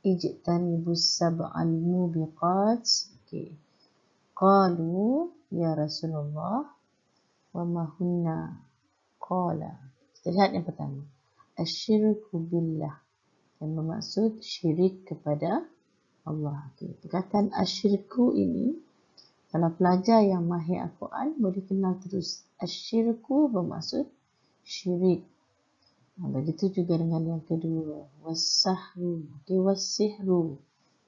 ijtanibus sab'al mubiqat. Qalu ya Rasulullah wa ma hunna? Qala. Kita lihat yang pertama. Asyirku billah, yang bermaksud syirik kepada Allah. Perkataan asyirku ini, kalau pelajar yang mahir Al-Quran boleh kenal terus. Asyirku bermaksud syirik. Begitu juga dengan yang kedua. Wassahru. Wassihru,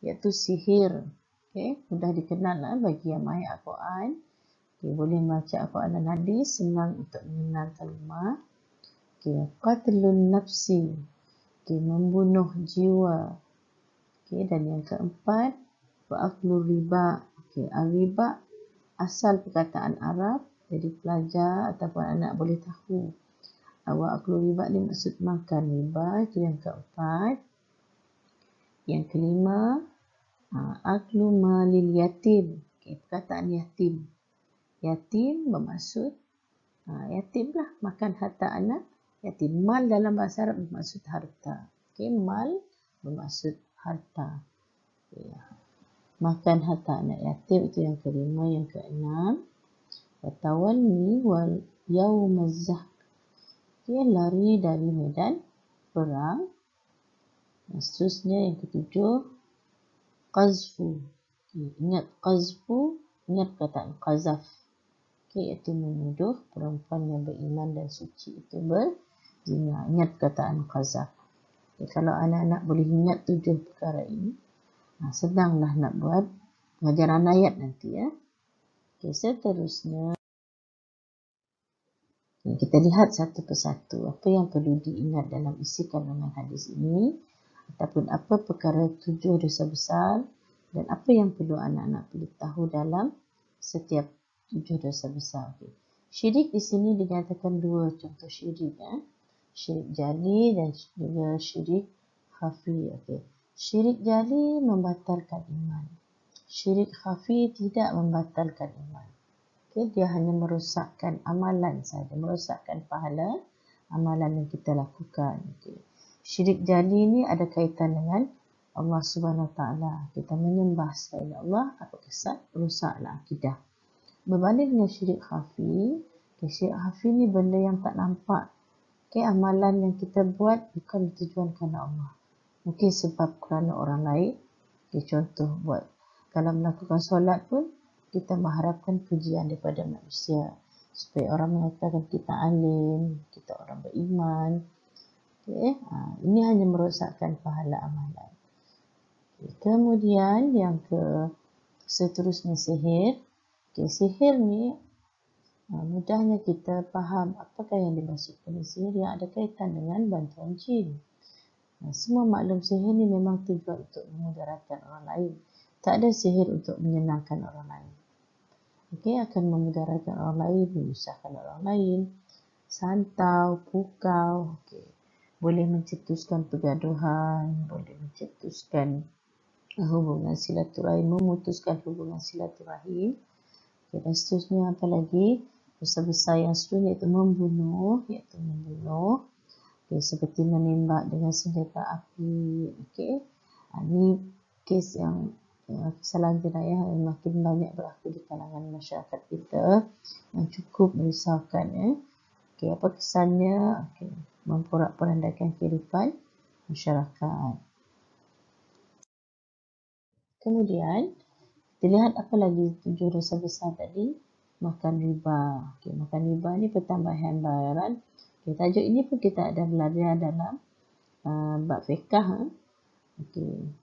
iaitu sihir. Mudah dikenal bagi yang mahir Al-Quran. Boleh baca Al-Quran dan hadis, senang untuk mengenal kalimah. Qatlun nafsi, membunuh jiwa. Dan yang keempat, wa'aklu riba. Riba asal perkataan Arab, jadi pelajar ataupun anak boleh tahu. Wa'aklu riba ni maksud makan riba, itu yang keempat. Yang kelima, aklu malil yatim. Perkataan yatim. Yatim bermaksud yatim lah, makan harta anak yatim. Mal dalam bahasa Arab bermaksud harta. Mal bermaksud harta. Makan harta anak yatim, itu yang kelima. Yang keenam, watawalli wal yaumazah, lari dari medan perang. Seterusnya yang ketujuh, qazfu. Ingat qazfu, ingat perkataan qazaf. Iaitu menuduh perempuan yang beriman dan suci itu berzina. Ingat perkataan qazaf. Kalau anak-anak boleh ingat 7 perkara ini, senanglah nak buat pengajaran ayat nanti ya. Seterusnya kita lihat satu persatu apa yang perlu diingat dalam isi kandungan hadis ini, ataupun apa perkara 7 dosa besar dan apa yang perlu anak-anak perlu tahu dalam setiap 7 dosa besar. Syirik di sini dinyatakan 2 contoh syirik. Syirik jali dan juga syirik khafi. Syirik jali membatalkan iman. Syirik khafi tidak membatalkan iman. Dia hanya merosakkan amalan saja, merosakkan pahala amalan yang kita lakukan. Syirik jali ni ada kaitan dengan Allah Subhanahu Wa Taala. Kita menyembah selain Allah, apa kesan? Rusaklah akidah. Berbanding dengan syirik khafi, syirik khafi ni benda yang tak nampak. Amalan yang kita buat bukan ditujuan kerana Allah. Mungkin sebab kerana orang lain. Contoh buat, kalau melakukan solat pun, kita mengharapkan pujian daripada manusia. Supaya orang mengatakan kita alim, kita orang beriman. Ini hanya merosakkan pahala amalan. Kemudian yang seterusnya sihir. Sihir ni mudahnya kita faham apakah yang dimaksudkan sihir yang ada kaitan dengan bantuan jin. Semua maklum sihir ni memang tujuan untuk memudaratkan orang lain. Tak ada sihir untuk menyenangkan orang lain. Akan memudaratkan orang lain, menyusahkan orang lain, santau, pukau. Boleh mencetuskan pergaduhan, boleh mencetuskan hubungan silaturahim, memutuskan hubungan silaturahim. Dan seterusnya apa lagi? Dosa besar yang seterusnya iaitu membunuh. Seperti menembak dengan senjata api. Ini kes yang kesalahan jenayah yang makin banyak berlaku di kalangan masyarakat kita, yang cukup merisaukan. Apa kesannya? Memporak-porandakan kehidupan masyarakat. Kemudian kita lihat apa lagi 7 dosa besar tadi. Makan riba. Makan riba ni pertambahan bayaran. Tajuk ini pun kita ada belajar dalam bab fiqh.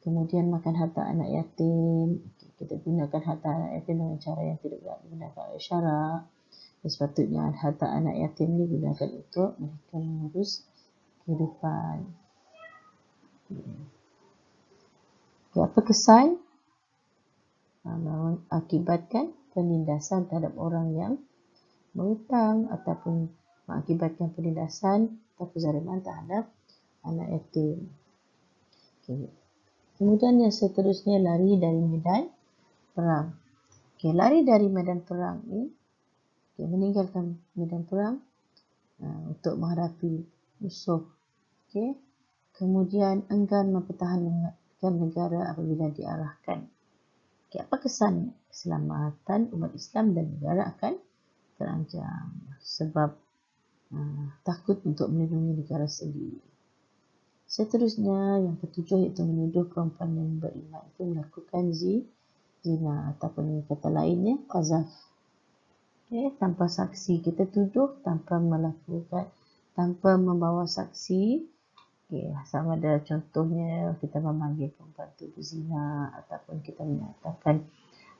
Kemudian makan harta anak yatim. Kita gunakan harta anak yatim dengan cara yang tidak digunakan oleh syarak. Sepatutnya harta anak yatim digunakan untuk mereka mengurus kehidupan. Apa kesan? Mengakibatkan penindasan terhadap orang yang berhutang ataupun mengakibatkan penindasan atau kezaliman terhadap anak yatim. Kemudian yang seterusnya, lari dari medan perang. Lari dari medan perang ni, meninggalkan medan perang untuk menghadapi musuh. Kemudian enggan mempertahankan negara apabila diarahkan. Apa kesan? Keselamatan umat Islam dan negara akan terancam sebab takut untuk melindungi negara sendiri. Seterusnya, yang ketujuh, iaitu menuduh perempuan yang beriman itu melakukan zina ataupun kata lainnya qazaf. Tanpa saksi, kita tuduh tanpa melakukan, tanpa membawa saksi. Sama ada contohnya kita memanggil perempuan itu berzina ataupun kita menyatakan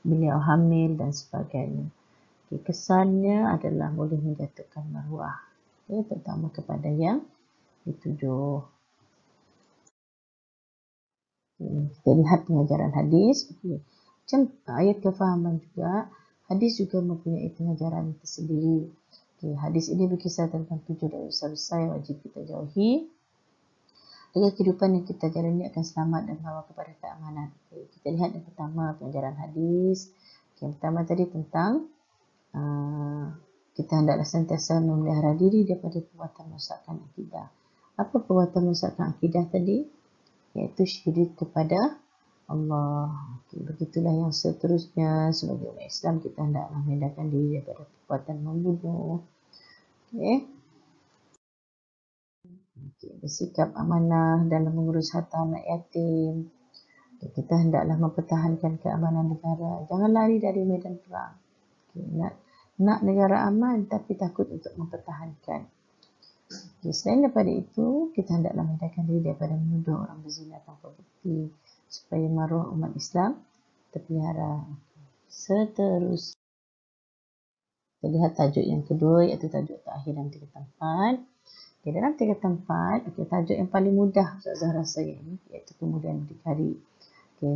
beliau hamil dan sebagainya. Kesannya adalah boleh menjatuhkan maruah, terutama kepada yang dituduh. Kita lihat pengajaran hadis. Macam ayat kefahaman juga, hadis juga mempunyai pengajaran tersendiri. Hadis ini berkisar tentang 7 dosa besar yang wajib kita jauhi. Dengan kehidupan yang kita jalani akan selamat dan bawa kepada keamanan. Kita lihat yang pertama, pengajaran hadis. Yang pertama tadi tentang kita hendaklah sentiasa memelihara diri daripada perbuatan merosakkan akidah. Apa perbuatan merosakkan akidah tadi? Iaitu syirik kepada Allah. Begitulah yang seterusnya, sebagai umat Islam kita hendaklah menghindarkan diri daripada perbuatan membunuh. Bersikap amanah dalam mengurus harta anak yatim. Kita hendaklah mempertahankan keamanan negara. Jangan lari dari medan perang. Nak negara aman tapi takut untuk mempertahankan. Selain daripada itu, kita hendaklah menghindarkan diri daripada menuduh orang berzina tanpa bukti supaya maruah umat Islam terpelihara. Seterusnya, kita lihat tajuk yang kedua, iaitu tajuk terakhir dalam tingkatan 4. Dalam tingkatan 4, tajuk yang paling mudah Ustazah rasa ini, iaitu kemudahan berdikari.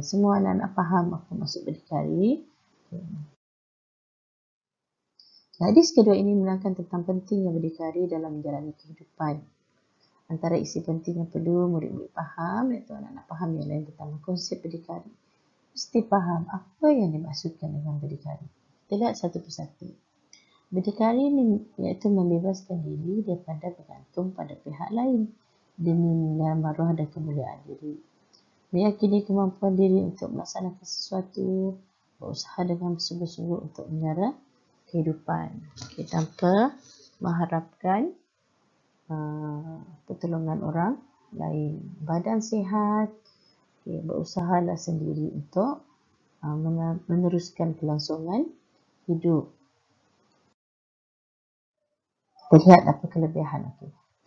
Semua anak-anak faham apa maksud berdikari. Hadis kedua ini menerangkan tentang pentingnya berdikari dalam menjalani kehidupan. Antara isi penting yang perlu murid-murid faham, iaitu anak-anak faham yang lain tentang konsep berdikari. Mesti faham apa yang dimaksudkan dengan berdikari. Kita lihat satu persatu. Berdikari iaitu membebaskan diri daripada bergantung pada pihak lain demi memelihara maruah dan kemuliaan diri. Meyakini kemampuan diri untuk melaksanakan sesuatu, berusaha dengan bersungguh-sungguh untuk menyara kehidupan, tanpa mengharapkan pertolongan orang lain. Badan sihat, berusahalah sendiri untuk meneruskan kelangsungan hidup. Lihat apa kelebihan.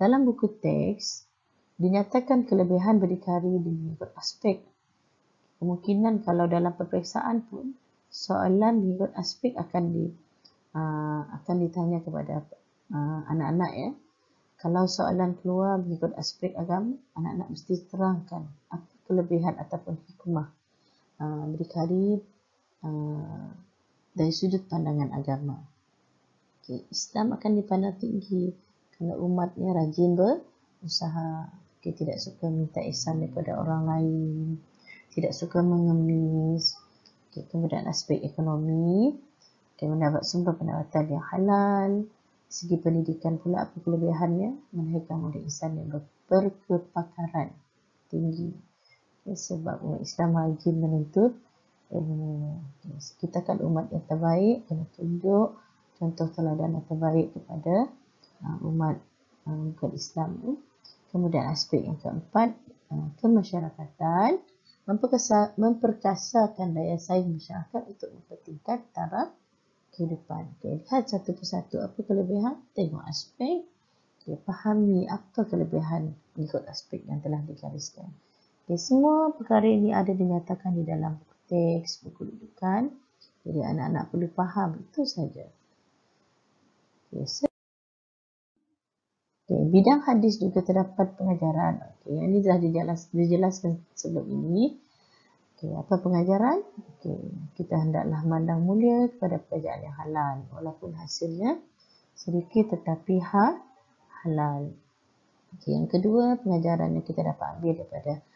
Dalam buku teks, dinyatakan kelebihan berdikari mengikut aspek. Kemungkinan kalau dalam peperiksaan pun, soalan mengikut aspek akan ditanya kepada anak-anak ya. Kalau soalan keluar mengikut aspek agama, anak-anak mesti terangkan apa kelebihan ataupun hikmah berdikari dari sudut pandangan agama. Islam akan dipandang tinggi kerana umatnya rajin berusaha. Tidak suka minta ihsan daripada orang lain, tidak suka mengemis. Kemudian aspek ekonomi, mendapat sumber pendapatan yang halal. Segi pendidikan pula apa kelebihannya? Melahirkan murid ihsan yang berkepakaran tinggi. Sebab umat Islam rajin menuntut ilmu. Kita kan umat yang terbaik, kena tunjuk contoh teladan yang terbaik kepada umat Islam. Kemudian aspek yang keempat, kemasyarakatan, memperkasakan daya saing masyarakat untuk mempertingkat taraf kehidupan. Lihat satu persatu apa kelebihan, tengok aspek, fahami apa kelebihan mengikut aspek yang telah digariskan. Okay, semua perkara ini ada dinyatakan di dalam buku teks, buku rujukan. Jadi anak-anak perlu faham, itu saja. Okay, bidang hadis juga terdapat pengajaran. Okay, yang ini telah dijelaskan sebelum ini. Okay, apa pengajaran? Okay, kita hendaklah mandang mulia kepada pekerjaan yang halal, walaupun hasilnya sedikit tetapi halal. Okay, yang kedua, pengajaran yang kita dapat ambil daripada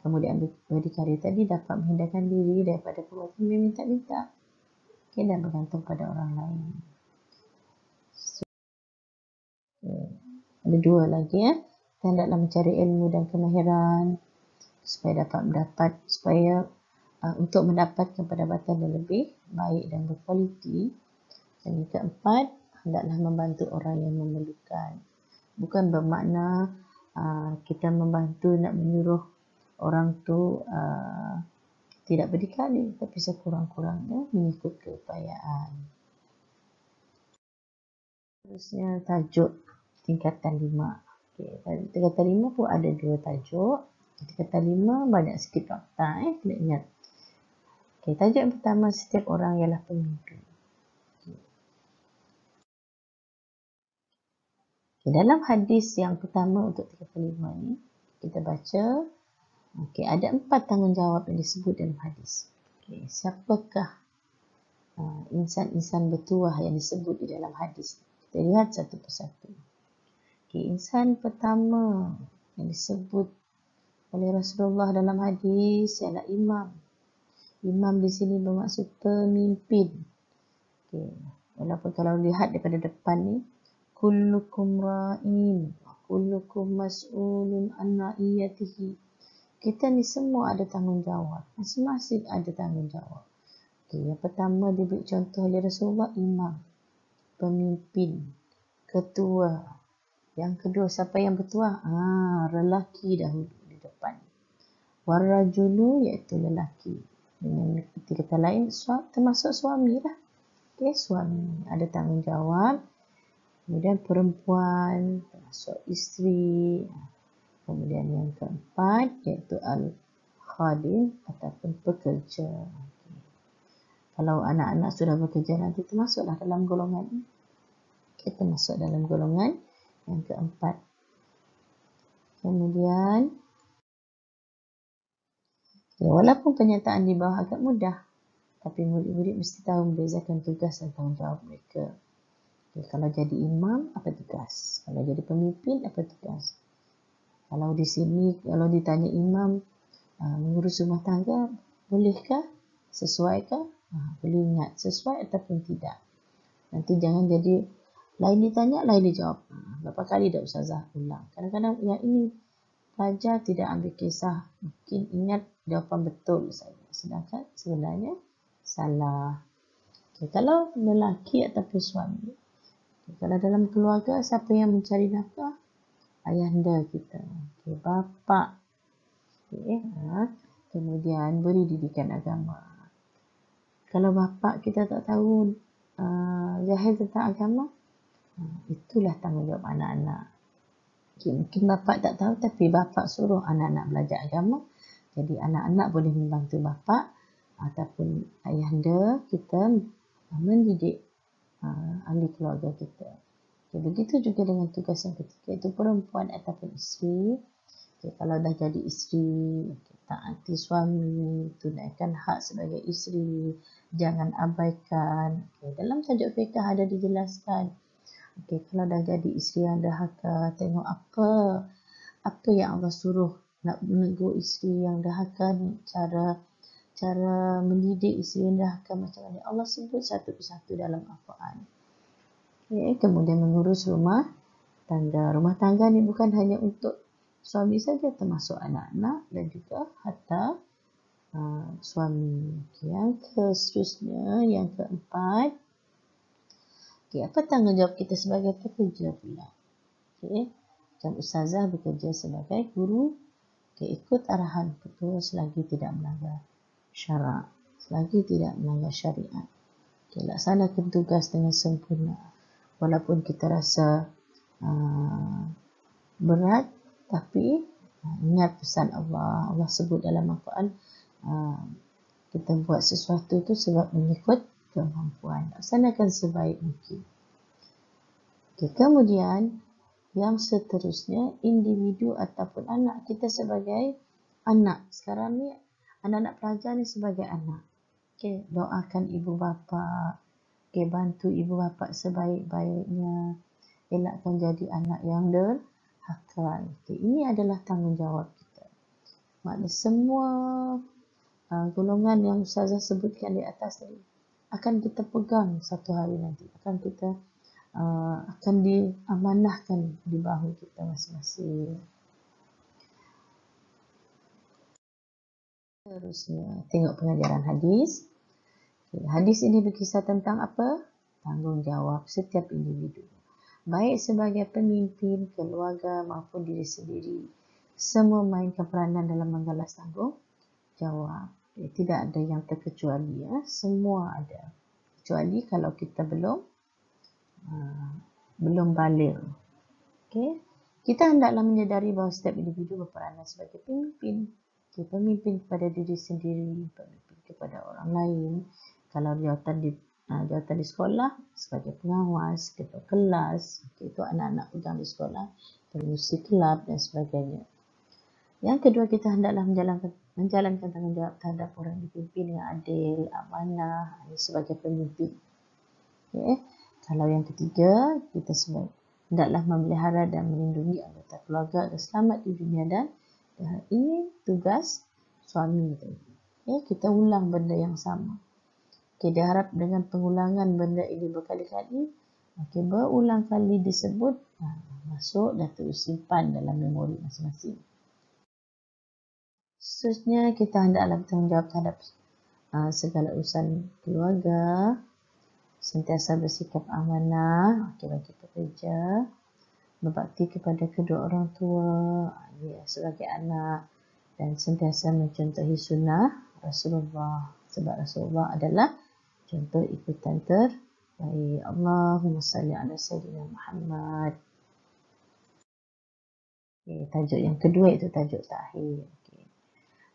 kemudian berdikari tadi dapat menghindarkan diri daripada perbuatan meminta-minta. Okay, dan bergantung pada orang lain. Ada dua lagi ya. Kita hendaklah mencari ilmu dan kemahiran supaya untuk mendapatkan pendapatan yang lebih baik dan berkualiti. Dan yang keempat, hendaklah membantu orang yang memerlukan. Bukan bermakna kita membantu nak menyuruh orang tu tidak berdikari, tapi sekurang-kurangnya mengikut keupayaan. Terusnya tajuk tingkatan 5. Okay, tingkatan 5 pun ada 2 tajuk. Tingkatan 5 banyak sikit fakta, kena ingat. Okay, tajuk yang pertama, setiap orang ialah pemimpin. Okay, dalam hadis yang pertama untuk tingkatan 5 ni, kita baca, ada 4 tanggungjawab yang disebut dalam hadis. Okay, siapakah insan-insan bertuah yang disebut di dalam hadis? Kita lihat satu persatu. Okay, insan pertama yang disebut oleh Rasulullah dalam hadis ialah imam. Imam di sini bermaksud pemimpin. Okay. Walaupun kalau lihat daripada depan ni, kullukum ra'in wa kullukum mas'ulun an ra'iyatihi. Kita ni semua ada tanggungjawab. Masing-masing ada tanggungjawab. Okay. Yang pertama diberi contoh oleh Rasulullah, imam, pemimpin, ketua. Yang kedua, siapa yang bertuah? Lelaki dahulu di depan. Warrajulu iaitu lelaki. Dengan kata lain, termasuk suami lah. Okay, suami ada tanggungjawab. Kemudian perempuan, termasuk isteri. Kemudian yang keempat iaitu al-khadim ataupun pekerja. Okay. Kalau anak-anak sudah bekerja nanti termasuklah dalam golongan ini. Kita masuk dalam golongan yang keempat. Kemudian, walaupun penyataan di bawah agak mudah, tapi murid-murid mesti tahu membezakan tugas dan tanggungjawab mereka. Kalau jadi imam, apa tugas? Kalau jadi pemimpin, apa tugas? Kalau di sini, kalau ditanya imam mengurus rumah tangga, bolehkah? Sesuaikah? Boleh ingat, sesuai ataupun tidak. Nanti jangan jadi lain ditanya, lain dijawab. Berapa kali dah ustazah ulang. Kadang-kadang yang ini pelajar tidak ambil kisah. Mungkin ingat jawapan betul saja. Sedangkan sebenarnya salah. Okay, kalau lelaki ataupun suami. Okay, kalau dalam keluarga, siapa yang mencari nafkah? Ayahanda kita. Okay, bapa. Okay, kemudian beri didikan agama. Kalau bapa kita tak tahu jahil tentang agama, itulah tanggungjawab anak-anak. Okay, mungkin bapa tak tahu tapi bapa suruh anak-anak belajar agama. Jadi anak-anak boleh membantu bapa ataupun ayahanda kita mendidik ahli keluarga kita. Okay, begitu juga dengan tugas yang ketiga, itu perempuan ataupun isteri. Okay, kalau dah jadi isteri, taati suami, tunaikan hak sebagai isteri, jangan abaikan. Okay, dalam tajuk fiqh ada dijelaskan. Okay, kalau dah jadi isteri yang dahaka, tengok apa yang Allah suruh nak menegur isteri yang dahaka ni, cara mendidik isteri yang dahaka macam mana. Allah sebut satu persatu dalam Al-Quran. Okay, kemudian mengurus rumah tangga. Rumah tangga ni bukan hanya untuk suami saja, termasuk anak-anak dan juga hatta suami. Okay, yang seterusnya, yang keempat. Okay, apa tanggungjawab kita sebagai pekerja pula? Okay, macam ustazah bekerja sebagai guru. Okay, ikut arahan ketua selagi tidak melanggar syarak, selagi tidak melanggar syariat. Okay, laksanakan tugas dengan sempurna. Walaupun kita rasa berat, tapi Ingat pesan Allah. Allah sebut dalam Al-Quran, kita buat sesuatu tu sebab mengikut kemampuan. Laksanakan sebaik mungkin. Kemudian, yang seterusnya, individu ataupun anak kita sebagai anak. Sekarang ni, anak-anak pelajar ni sebagai anak. Doakan ibu bapa. Bantu ibu bapa sebaik-baiknya. Elakkan jadi anak yang derhaka. Ini adalah tanggungjawab kita. Maknanya semua golongan yang Ustazah sebutkan di atas tadi akan kita pegang satu hari nanti. Akan diamanahkan di bahu kita masing-masing. Terusnya, tengok pengajaran hadis. Hadis ini berkisah tentang apa? Tanggungjawab setiap individu. Baik sebagai pemimpin, keluarga maupun diri sendiri. Semua mainkan peranan dalam menggalas tanggungjawab. Tidak ada yang terkecuali. Semua ada. Kecuali kalau kita belum balik. Kita hendaklah menyadari bahawa setiap individu berperanan sebagai pemimpin. Pemimpin kepada diri sendiri, pemimpin kepada orang lain. Kalau jawatan di sekolah sebagai pengawas, ketua kelas, itu anak-anak pegang di sekolah, pengurusi kelab dan sebagainya. Yang kedua, kita hendaklah menjalankan tanggungjawab terhadap orang yang dipimpin dengan adil, amanah, sebagai pemimpin. Kalau yang ketiga, kita hendaklah memelihara dan melindungi anggota keluarga agar selamat di dunia dan ini tugas suami. Kita ulang benda yang sama. Diharap dengan pengulangan benda ini berkali-kali, berulang kali disebut, masuk dan terus simpan dalam memori masing-masing. Seterusnya, kita hendaklah bertanggungjawab terhadap segala urusan keluarga, sentiasa bersikap amanah bagi pekerja, berbakti kepada kedua orang tua sebagai anak, dan sentiasa mencontohi sunnah Rasulullah. Sebab Rasulullah adalah contoh ikutan terbaik. Allahumma salli ala Sayyidina Muhammad. Tajuk yang kedua itu tajuk terakhir.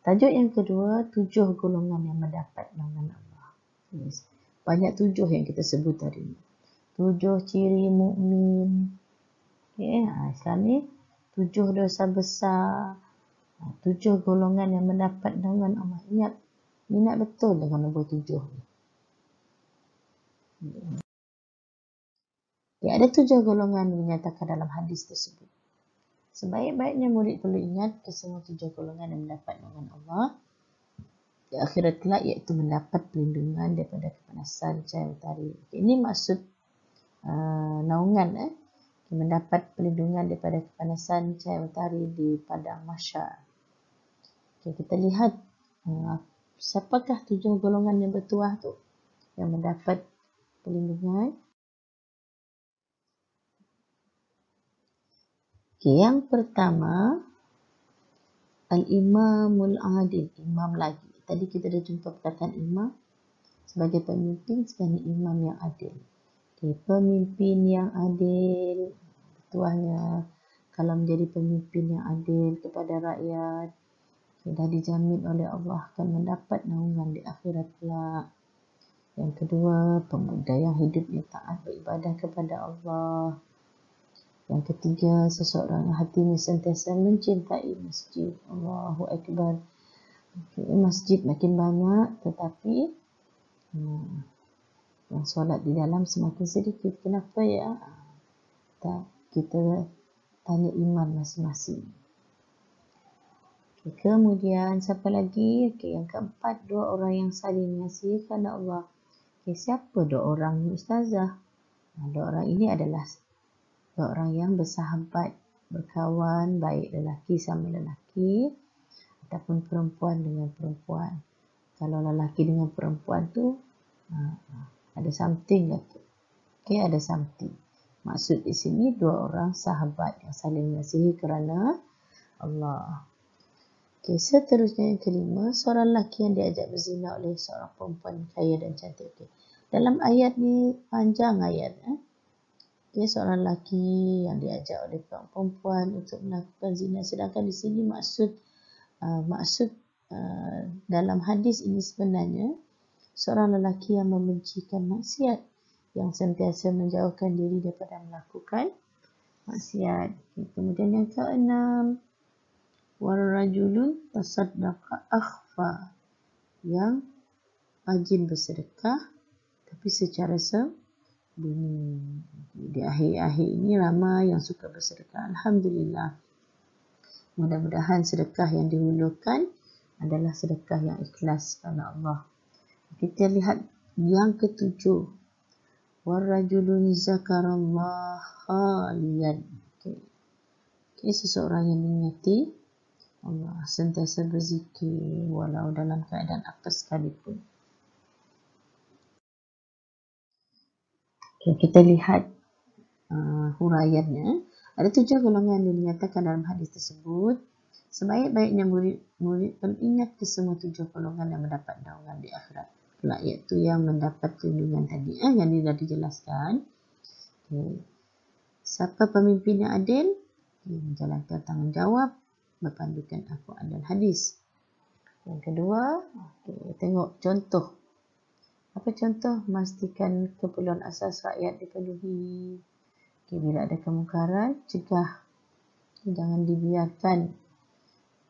Tajuk yang kedua, 7 golongan yang mendapat naungan Allah. Banyak 7 yang kita sebut tadi. 7 ciri mukmin. Sekarang ni 7 dosa besar. 7 golongan yang mendapat naungan Allah. Ingat betul dengan nombor 7 ni. Ada 7 golongan dinyatakan dalam hadis tersebut. Sebaik-baiknya murid perlu ingat kesemua 7 golongan yang mendapat naungan Allah di akhirat kelak, iaitu mendapat perlindungan daripada kepanasan cahaya matahari. Ini maksud naungan, mendapat perlindungan daripada kepanasan cahaya matahari di padang mahsyar. Kita lihat siapakah 7 golongan yang bertuah tu yang mendapat perlindungan. Yang pertama, Al-Imamul Adil, imam lagi. Tadi kita dah jumpa perkataan imam sebagai pemimpin, sekarang imam yang adil. Pemimpin yang adil, tuahnya kalau menjadi pemimpin yang adil kepada rakyat, dah dijamin oleh Allah akan mendapat naungan di akhirat kelak. Yang kedua, pemuda yang hidupnya taat beribadah kepada Allah. Yang ketiga, seseorang yang hatinya sentiasa mencintai masjid. Allahu Akbar. Masjid makin banyak, tetapi yang solat di dalam semakin sedikit. Kenapa ya? Kita tanya iman masing-masing. Kemudian, siapa lagi? Yang keempat, 2 orang yang saling mengasihi kerana Allah. Siapa 2 orang ni, Ustazah? 2 orang ini adalah 2 orang yang bersahabat, berkawan, baik lelaki sama lelaki ataupun perempuan dengan perempuan. Kalau lelaki dengan perempuan tu ada something lah tu. Ada something. Maksud di sini 2 orang sahabat yang saling mengasihi kerana Allah. Seterusnya yang kelima, seorang lelaki yang diajak berzina oleh seorang perempuan kaya dan cantik. Dalam ayat ni panjang ayat. Dia seorang lelaki yang diajak oleh kaum perempuan untuk melakukan zina. Sedangkan di sini maksud dalam hadis ini sebenarnya seorang lelaki yang membencikan maksiat, yang sentiasa menjauhkan diri daripada melakukan maksiat. Kemudian yang keenam, warajulun tasaddaqa akhfa, yang rajin bersedekah tapi secara sembunyi. Di akhir-akhir ini ramai yang suka bersedekah. Alhamdulillah. Mudah-mudahan sedekah yang dihulukan adalah sedekah yang ikhlas kerana Allah. Kita lihat yang ketujuh. Warajulun zakarallah khaliyan. Seseorang yang mengingati Allah, sentiasa berzikir walau dalam keadaan apa sekalipun. Kita lihat huraiannya. Ada 7 golongan yang dinyatakan dalam hadis tersebut. Sebaik-baiknya murid ingat ke semua 7 golongan yang mendapat naungan di akhirat. Iaitu yang mendapat perlindungan tadi yang dah dijelaskan. Siapa pemimpin yang adil? Menjalankan tanggungjawab, berpandukan Al-Quran dan hadis. Yang kedua, tengok contoh. Apa contoh? Memastikan keperluan asas rakyat dipenuhi. Bila ada kemungkaran, cegah. Jangan dibiarkan.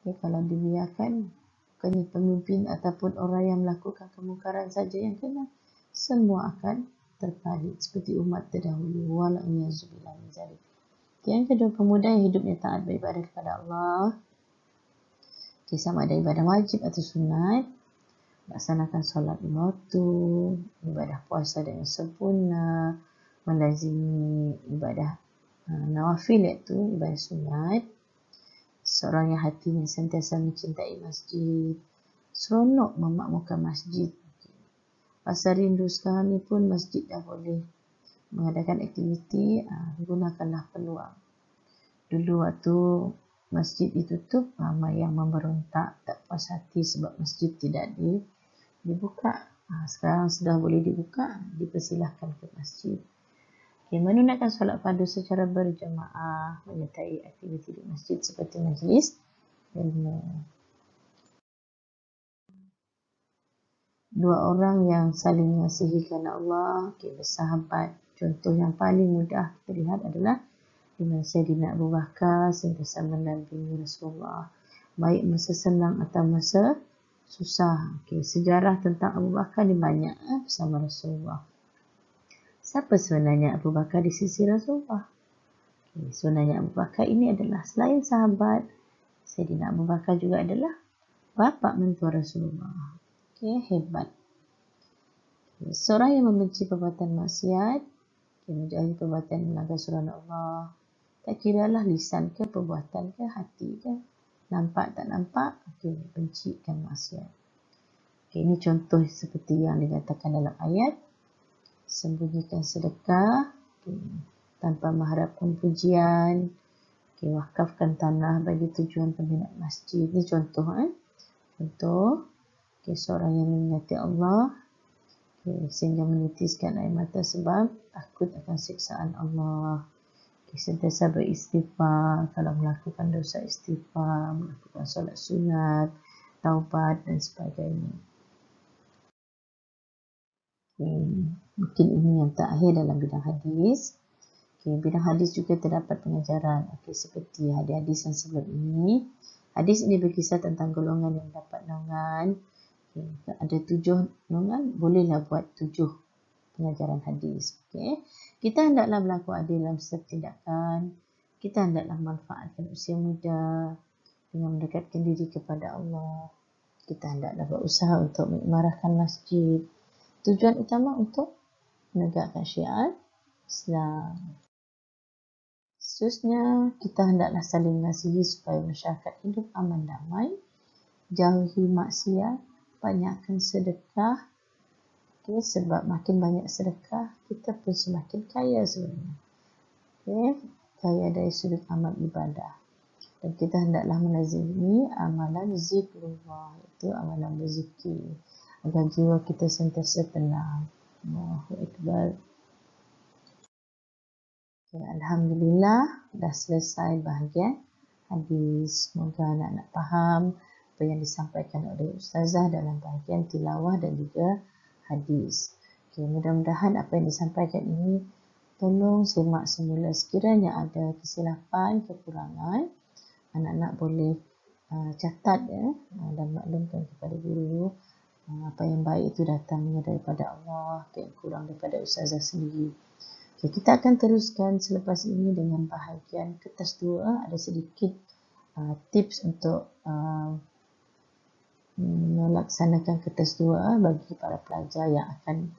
Kalau dibiarkan, bukannya pemimpin ataupun orang yang melakukan kemungkaran saja yang kena, semua akan terpalit seperti umat terdahulu. Wala'iyyazubillah min zalik. Yang kedua, pemuda yang hidupnya taat beribadah kepada Allah. Sama ada ibadah wajib atau sunat. Laksanakan solat lima waktu, ibadah puasa dengan sempurna, melazimi ibadah nawafil iaitu ibadah sunat. Seorang yang hatinya sentiasa mencintai masjid, seronok memakmurkan masjid. Pasal rindu sekarang ni pun masjid dah boleh mengadakan aktiviti, gunakanlah peluang. Dulu waktu masjid ditutup, ramai yang memberontak, tak puas hati sebab masjid tidak dibuka. Sekarang sudah boleh dibuka, dipersilahkan ke masjid. Menunaikan solat fardu secara berjemaah, menyertai aktiviti di masjid seperti majlis ilmu. 2 orang yang saling mengasihi kerana Allah, bersahabat. Contoh yang paling mudah kita lihat adalah dengan Sayyidina Abu Bakar sentiasa mendampingi Rasulullah, baik masa senang atau masa susah. Sejarah tentang Abu Bakar ni banyak bersama Rasulullah. Siapa sebenarnya Abu Bakar di sisi Rasulullah? Sebenarnya Abu Bakar ini adalah selain sahabat, Sayyidina Abu Bakar juga adalah bapa mentua Rasulullah. Hebat. Seorang yang membenci perbuatan maksiat, menjauhi perbuatan melanggar suruhan Allah, tak kiralah lisan ke, perbuatan ke, hati ke, nampak tak nampak, bencikan maksiat. Ini contoh seperti yang dinyatakan dalam ayat. Sembunyikan sedekah tanpa mengharapkan pujian. Wakafkan tanah bagi tujuan pembinaan masjid. Ini contoh. Contoh. Seorang yang mengingati Allah sehingga menitiskan air mata sebab takut akan siksaan Allah. Sentiasa beristighfar. Kalau melakukan dosa istighfar, melakukan solat sunat, taubat dan sebagainya. Mungkin ini yang terakhir dalam bidang hadis. Bidang hadis juga terdapat pengajaran. Seperti hadis yang sebelum ini. Hadis ini berkisah tentang golongan yang dapat naungan. Ada 7 naungan, bolehlah buat 7 pengajaran hadis. Kita hendaklah berlaku adil dalam setiap tindakan. Kita hendaklah manfaatkan usia muda dengan mendekatkan diri kepada Allah. Kita hendaklah berusaha untuk mengimarahkan masjid. Tujuan utama untuk menegakkan syiar Islam. Seterusnya, kita hendaklah saling mengasihi supaya masyarakat hidup aman damai, jauhi maksiat, banyakkan sedekah. Sebab makin banyak sedekah, kita pun semakin kaya sebenarnya. Kaya dari sudut amal ibadah. Dan kita hendaklah melazimi amalan zikrullah, itu amalan berzikir, agar jiwa kita sentiasa tenang. Allahu Akbar. Okay, Alhamdulillah dah selesai bahagian hadis. Semoga anak-anak faham apa yang disampaikan oleh Ustazah dalam bahagian tilawah dan juga hadis. Okay, mudah-mudahan apa yang disampaikan ini tolong semak semula. Sekiranya ada kesilapan, kekurangan, anak-anak boleh catat dan maklumkan kepada guru. Apa yang baik itu datangnya daripada Allah, apa yang kurang daripada Ustazah sendiri. Okay, kita akan teruskan selepas ini dengan bahagian kertas 2. Ada sedikit tips untuk melaksanakan kertas 2 bagi para pelajar yang akan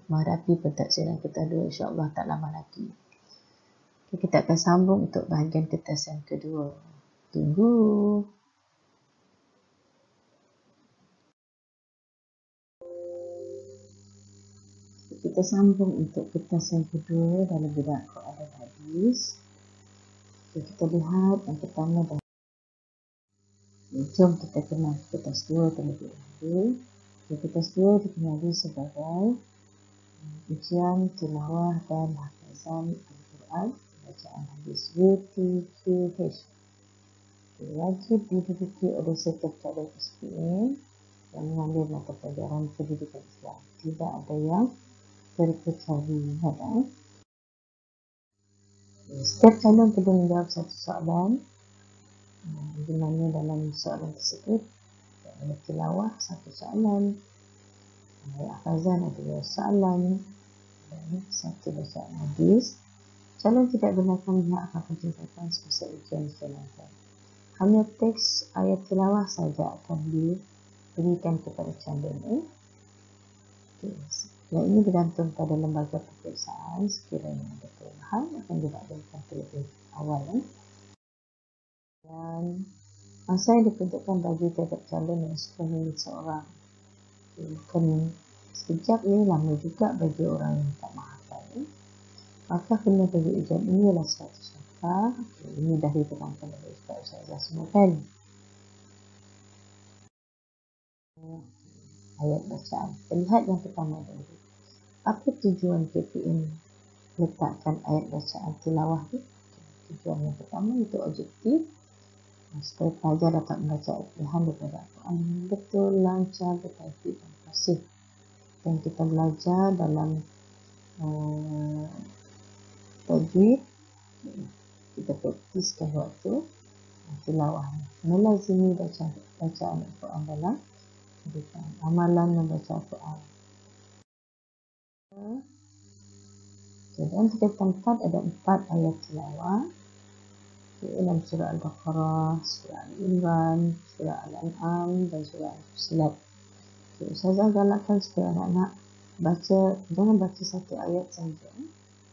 menghadapi pentaksiran kertas 2, insya-Allah tak lama lagi. Okay, kita akan sambung untuk bahagian kertas yang kedua. Tunggu. Kita sambung untuk kertas yang kedua dalam bidang Quran dan hadis. Okay, kita lihat yang pertama dah. Jom kita kenal kertas 2 terlebih dahulu. Kertas 2 dikenali sebagai ujian tilawah dan hafazan Al-Quran, bacaan hadis UTQH. Wajib diduduki oleh setiap calon SPM yang mengambil mata pelajaran pendidikan Islam. Tidak ada yang terkecuali. Setiap calon perlu menjawab satu soalan, di mana dalam soalan tersebut ayat tilawah satu soalan, ayat hafazan ada 2 soalan, dan satu bacaan hadis. Calon tidak benarkan pihak akan penjelasan semasa ujian dijalankan. Hanya teks ayat tilawah saja akan diberikan kepada calon. Yang ini bergantung pada lembaga peperiksaan. Sekiranya ada perubahan akan dilakukan terlebih awal. Dan masa yang diperuntukkan bagi tiap calon yang 10 minit seorang. Bukan sekejap ni, lama juga bagi orang yang tak menghafal. Maka kena bagi ujian ini adalah 100 markah. Ini dah diterangkan oleh Ustazah semua kan. Ayat bacaan. Kita lihat yang pertama dulu. Apa tujuan KPM letakkan ayat bacaan tilawah ni? Tujuan yang pertama itu objektif, supaya pelajar dapat membaca ayat pilihan daripada Al-Quran betul, lancar, bertertib dan fasih. Dan kita belajar dalam tajwid, kita praktiskan waktu tilawah. Melazimi bacaan Al-Quran dalam kehidupan. Amalan membaca Al-Quran. Dan tingkatan 4 ada 4 ayat tilawah. Dalam surah Al-Baqarah, surah Al-Imran, surah Al-An'am dan surah Al-Fussilat. Ustazah galakkan supaya anak-anak baca, jangan baca satu ayat saja.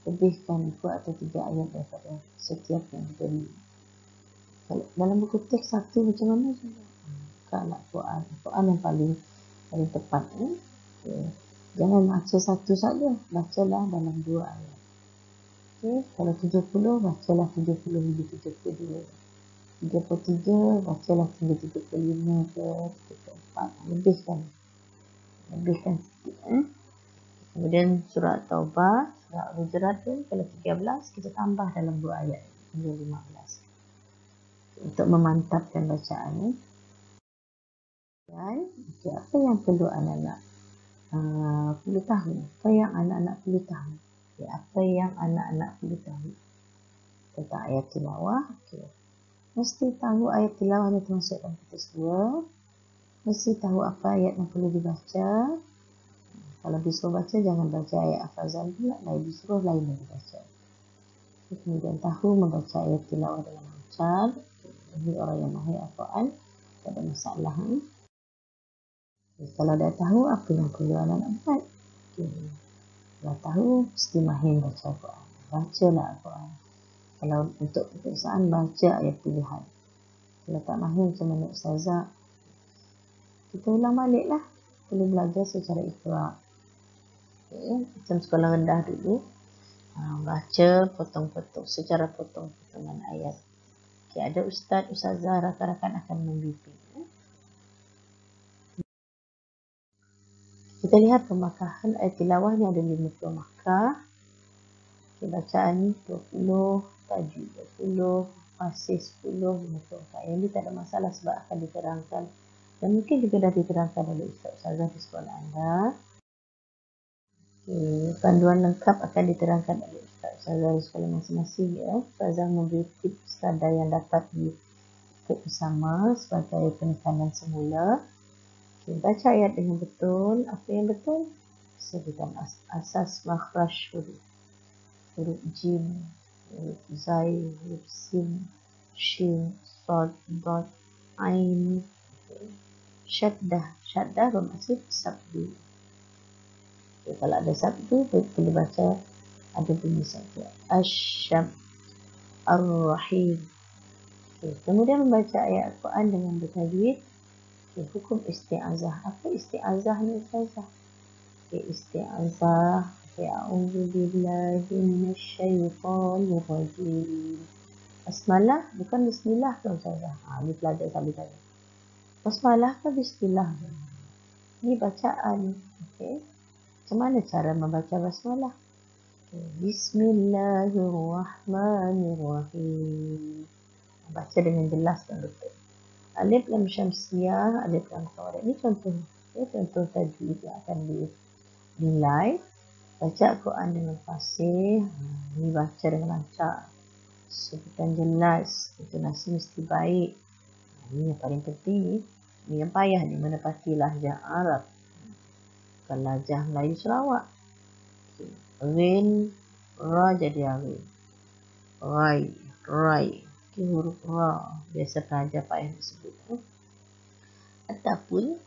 Lebihkan 2 atau 3 ayat daripada setiap yang diberi. Kalau dalam buku teks satu macam mana saja? Bukan Al-Quran. Al-Quran yang paling tepat. Jangan baca satu saja. Bacalah dalam 2 ayat. Kalau 70, bacalah 70 hingga 72. 33, bacalah hingga 35 ke 34. Lebihkan sikit. Kemudian surah Taubah, surah Al-Hujurat tu, kalau 13, kita tambah dalam 2 ayat hingga 15. Untuk memantapkan bacaan. Dan apa yang perlu anak-anak perlu tahu? Apa yang anak-anak perlu tahu? Apa yang anak-anak perlu tahu tentang ayat tilawah? Mesti tahu ayat tilawah ni termasuk dalam kertas 2. Mesti tahu apa ayat yang perlu dibaca. Kalau disuruh baca, jangan baca ayat hafazan pula. Disuruh lain yang dibaca. Kemudian tahu membaca ayat tilawah dengan lancar. Bagi orang yang mahir Al-Quran, tak ada masalah. Kalau dah tahu apa yang perlu anak-anak buat. Kalau tahu, mesti mahir baca Al-Quran. Bacalah Al-Quran. Kalau untuk peperiksaan, baca ayat pilihan. Kalau tak mahir macam mana Ustazah, kita ulang balik lah. Perlu belajar secara ikhlas. Macam sekolah rendah dulu. Baca potong-potong, secara potong-potongan ayat. Ada ustaz, ustazah, rakan-rakan akan membimbing. Kita lihat pemakahan ayat tilawah ni ada 50 markah. Okay, bacaan ni 20, tajuk 20, fasih 10, betul. Yang ni tak ada masalah sebab akan diterangkan. Dan mungkin juga dah diterangkan oleh Ustazah di sekolah anda. Okay, panduan lengkap akan diterangkan oleh Ustazah di sekolah masing-masing. Ya. Ustazah memberi tips sekadar yang dapat diikut bersama sebagai penekanan semula. Okay, baca ayat dengan betul. Apa yang betul? Sebutan asas makhraj huruf. Huruf jim, huruf zai, huruf sin, shin, sad, dot, ain. Okay. Syaddah bermaksud sabdu. Okay, kalau ada sabdu, boleh baca ada bunyi saja. Asyam, ar-rahim. Okay. Kemudian membaca ayat Al-Quran dengan bertajwid. Okay. Hukum isti'azah. Apa isti'azah ni Ustazah? Okay. Isti'azah. A'udzubillahi minasyaitonir rajim. Basmalah bukan bismillah ke Ustazah? Ni pelajar selalu tanya. Basmalah ke bismillah? Ni bacaan. Okey. Macam mana cara membaca basmalah? Okay. Bismillahirrahmanirrahim. Baca dengan jelas dan betul. Alif lam syamsiyah, alif lam qamariyah. Ini contoh. Contoh tajwid yang akan dinilai. Baca Al-Quran dengan fasih. Ini baca dengan lancar. Sebutan jelas. Intonasi mesti baik. Ini yang paling penting. Ini yang payah ni. Menepati lahjah Arab. Bukan lahjah Melayu Sarawak. Okay. Rin. Ra jadi rin. Rai. Rai. Okay, huruf Ra. Biasa pelajar payah disebut. Ataupun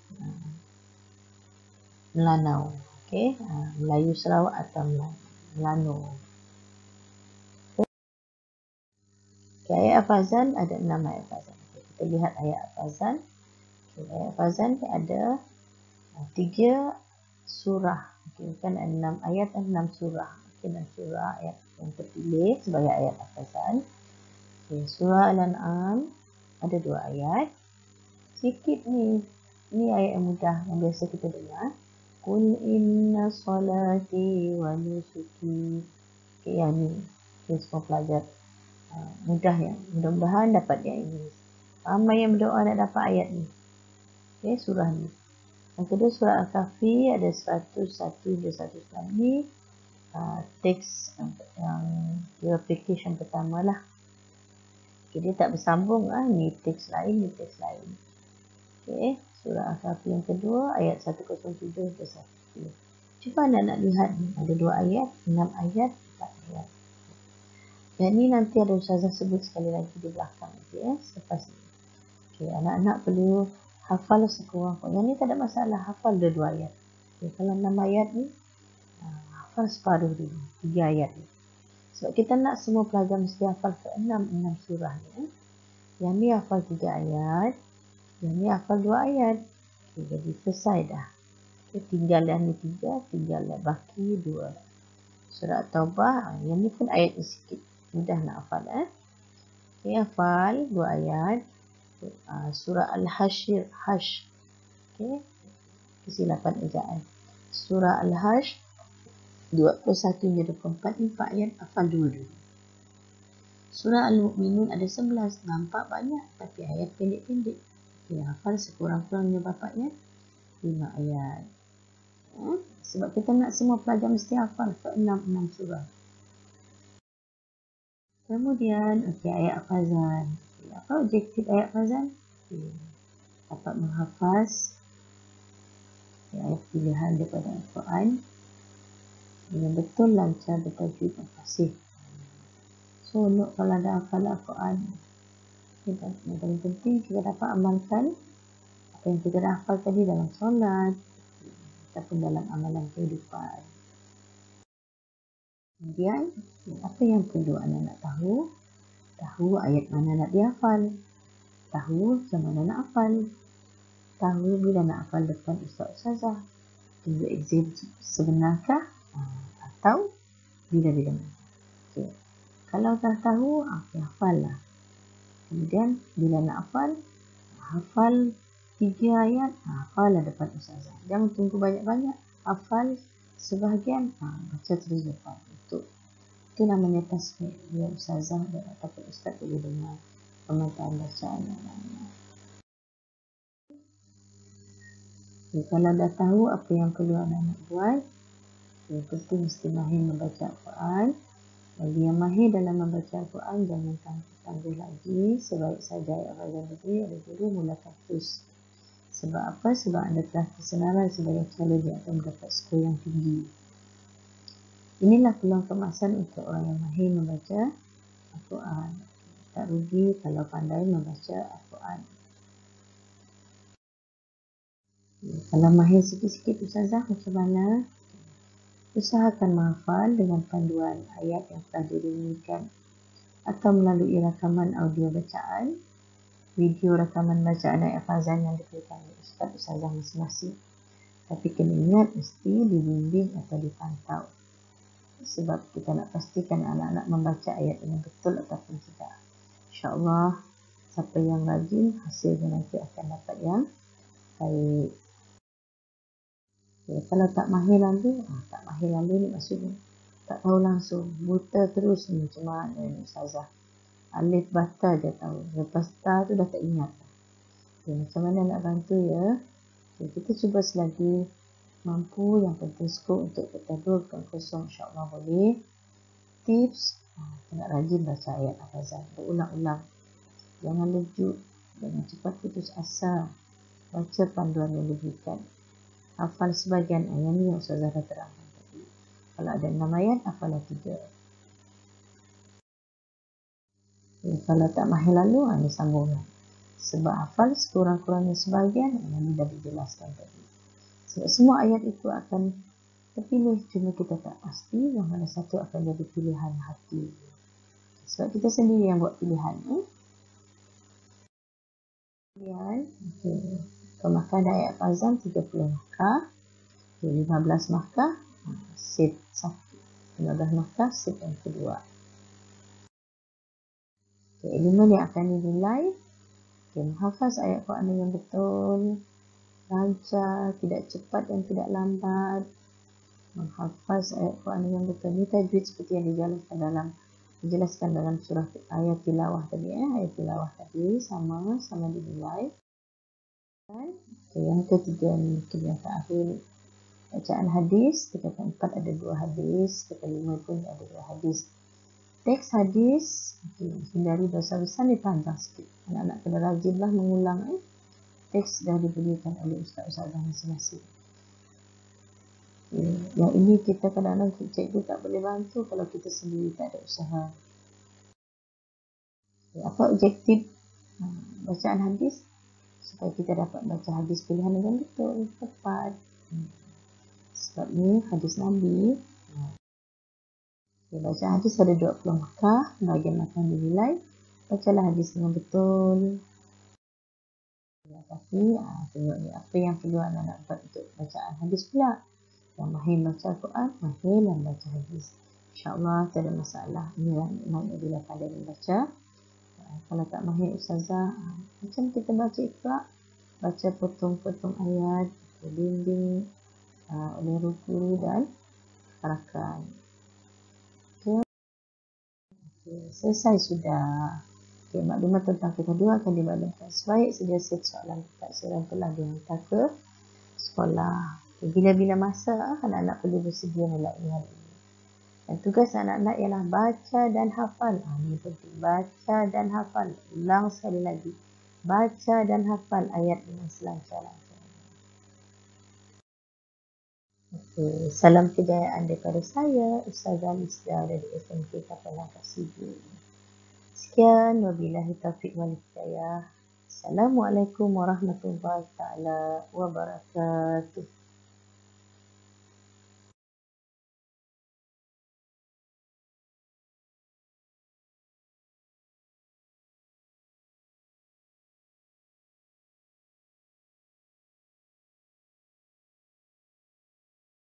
Melanau. Okay. Melayu Sarawak atau Melano. Okay, ayat Al-Fazan ada 6 ayat Al-Fazan. Okay, kita lihat ayat Al-Fazan. Okay, ayat Al-Fazan ada 3 surah. Okay, bukan 6 ayat dan 6 surah. Okay, 6 surah ayat yang terpilih sebagai ayat Al-Fazan. Okay, surah Al-An'am ada 2 ayat. Sikit ni. Ini ayat yang mudah yang biasa kita dengar. Qul inna salati wa nusuki. Okay, yang ni. Okay, semua pelajar mudah ya. Mudah-mudahan dapat yang ini. Ramai yang berdoa nak dapat ayat ni. Okay, surah ni. Yang kedua surah Al-Kahfi ada 101 hingga 109 ni. Teks yang application pertama lah. Okay, dia tak bersambung lah. Ni teks lain, ni teks lain. Okay, surah Al-Kahfi yang kedua ayat 107 hingga 110. Cuba anda nak lihat ni. Ada 2 ayat, 6 ayat, 4 ayat. Yang ni nanti ada Ustazah sebut sekali lagi di belakang. Okay, selepas ni. Okay, anak-anak perlu hafal sekurang-kurangnya. Yang ni tak ada masalah. Hafal 2 ayat. Okay, kalau 6 ayat ni, hafal separuh dulu. 3 ayat ni. Sebab kita nak semua pelajar mesti hafal ke 6 surah ni. Yang ni hafal 3 ayat. Yang ni hafal 2 ayat. Okay, jadi selesai dah. Okay, tinggal yang ni 3, tinggal baki 2. Surah Taubah, yang ni pun ayat ni sikit. Mudah nak hafal. Okay, hafal 2 ayat. Surah Al-Hashr. Okay, kesilapan ejaan. Surah Al-Hashr 21 hingga 24 ni 4 ayat, hafal 2 dulu. Surah Al-Mu'minun ada 11, nampak banyak tapi ayat pendek-pendek. Okay, hafal sekurang-kurangnya berapa ayat? 5 ayat. Sebab kita nak semua pelajar mesti hafal ke 6 surah. Kemudian ayat Al-Fazan. Apa objektif ayat Al-Fazan? Dapat menghafaz ayat pilihan daripada Al-Quran dengan betul, lancar, bertajwid dan fasih. So, kalau ada hafal Al-Quran, yang paling penting kita dapat amalkan apa yang kita dah hafal tadi dalam solat ataupun dalam amalan kehidupan. Kemudian, apa yang perlu anda nak tahu? Tahu ayat mana nak dihafal. Tahu macam mana nak hafal. Tahu bila nak hafal depan ustaz-ustazah. Tunggu exam sebenarkah? Atau bila-bila. Okay. Kalau dah tahu, hafal lah. Kemudian, bila nak hafal 3 ayat, hafal lah depan ustazah. Jangan tunggu banyak-banyak. Hafal sebahagian, baca terus depan. Untuk Itu namanya tasbih. Dia ustazah ataupun ustaz boleh dengar pemetaan bacaan yang lain. Kalau dah tahu apa yang perlu anak-anak buat, yang penting mesti mahir membaca Al-Quran. Bagi yang mahir dalam membaca Al-Quran, jangan tangguh lagi. Sebaik saja ayat Al-Quran negeri, ada guru mula katus. Sebab apa? Sebab anda telah tersenarai sebagai calon yang akan mendapat skor yang tinggi. Inilah peluang keemasan untuk orang yang mahir membaca Al-Quran. Tak rugi kalau pandai membaca Al-Quran. Kalau mahir sikit-sikit ustazah, macam mana? Usahakan menghafal dengan panduan ayat yang telah dirumuskan atau melalui rakaman audio bacaan, video rakaman bacaan ayat hafazan yang diberikan oleh ustaz-ustazah masing-masing. Tapi kena ingat mesti dibimbing atau dipantau. Sebab kita nak pastikan anak-anak membaca ayat dengan betul ataupun tidak. InsyaAllah, siapa yang rajin, hasilnya nanti akan dapat yang baik. Ya, kalau tak mahir lalu ni maksudnya tak tahu langsung, buta terus ni macam mana ni ustazah. Alif bata je tahu, lepas ta tu dah tak ingat. Ya, macam mana nak bantu ya? Ya, kita cuba selagi mampu, yang penting skop untuk kita 2 bukan kosong, insyaAllah boleh. Tips, kena rajin baca ayat hafazan, berulang-ulang. Jangan lejuk, jangan cepat putus asa. Baca panduan yang diberikan. Hafal sebahagian ayat ni yang ustazah dah terangkan tadi. Kalau ada 6 ayat, hafalah 3. Ya, kalau tak mahir lalu, ini sambungan. Sebab hafal sekurang-kurangnya sebahagian, yang dah dijelaskan tadi. Sebab semua ayat itu akan terpilih, cuma kita tak pasti yang mana satu akan jadi pilihan hati. Sebab kita sendiri yang buat pilihan. Kemudian, pemakan ayat hafazan 30 markah, 15 markah, set 1. 15 markah, set yang kedua. Elemen yang akan dinilai, menghafaz ayat Quran yang betul, lancar, tidak cepat dan tidak lambat. Menghafaz ayat Quran yang betul. Ini tajwid seperti yang dijelaskan dalam surah ayat tilawah tadi. Ayat tilawah tadi sama dinilai. Dan yang ketiga ni, yang terakhir, bacaan hadis. Kita keempat ada 2 hadis, kita 5 pun ada 2 hadis. Teks hadis, hindari bahasa besar ni panjang sikit. Anak-anak kena rajinlah mengulang. Teks dah diberikan oleh ustaz-ustazah masing-masing. Yang ini kita kadang-kadang cikgu tak boleh bantu kalau kita sendiri tak ada usaha. Apa objektif bacaan hadis? Supaya kita dapat baca hadis pilihan dengan betul, tepat. Sebab ni hadis Nabi. Baca hadis ada 20 markah, bahagian markah dinilai. Bacalah hadis dengan betul. Ya, tapi tengok ni apa yang perlu anak-anak buat untuk bacaan hadis pula. Yang mahir baca Al-Quran, mahir yang baca hadis. InsyaAllah tak ada masalah. Ini maknanya bila pandai membaca. Kalau tak mahir ustazah, macam kita baca Iqra, baca potong-potong ayat, bimbing oleh guru dan rakan. Selesai sudah. Maklumat tentang kita dua akan dimaklumkan sebaik sedia set soalan taksiran telah dihantar ke sekolah. Bila-bila masa anak-anak perlu bersedia melalui hal ini. Dan tugas anak-anak ialah baca dan hafal. Ini penting. Baca dan hafal. Ulang sekali lagi. Baca dan hafal ayat dengan selancar-lancar. Salam kejayaan daripada saya, Ustazah Lisda dari SMK Kapal Kasibu. Sekian, wabillahi taufiq wal hidayah. Assalamualaikum warahmatullahi wabarakatuh.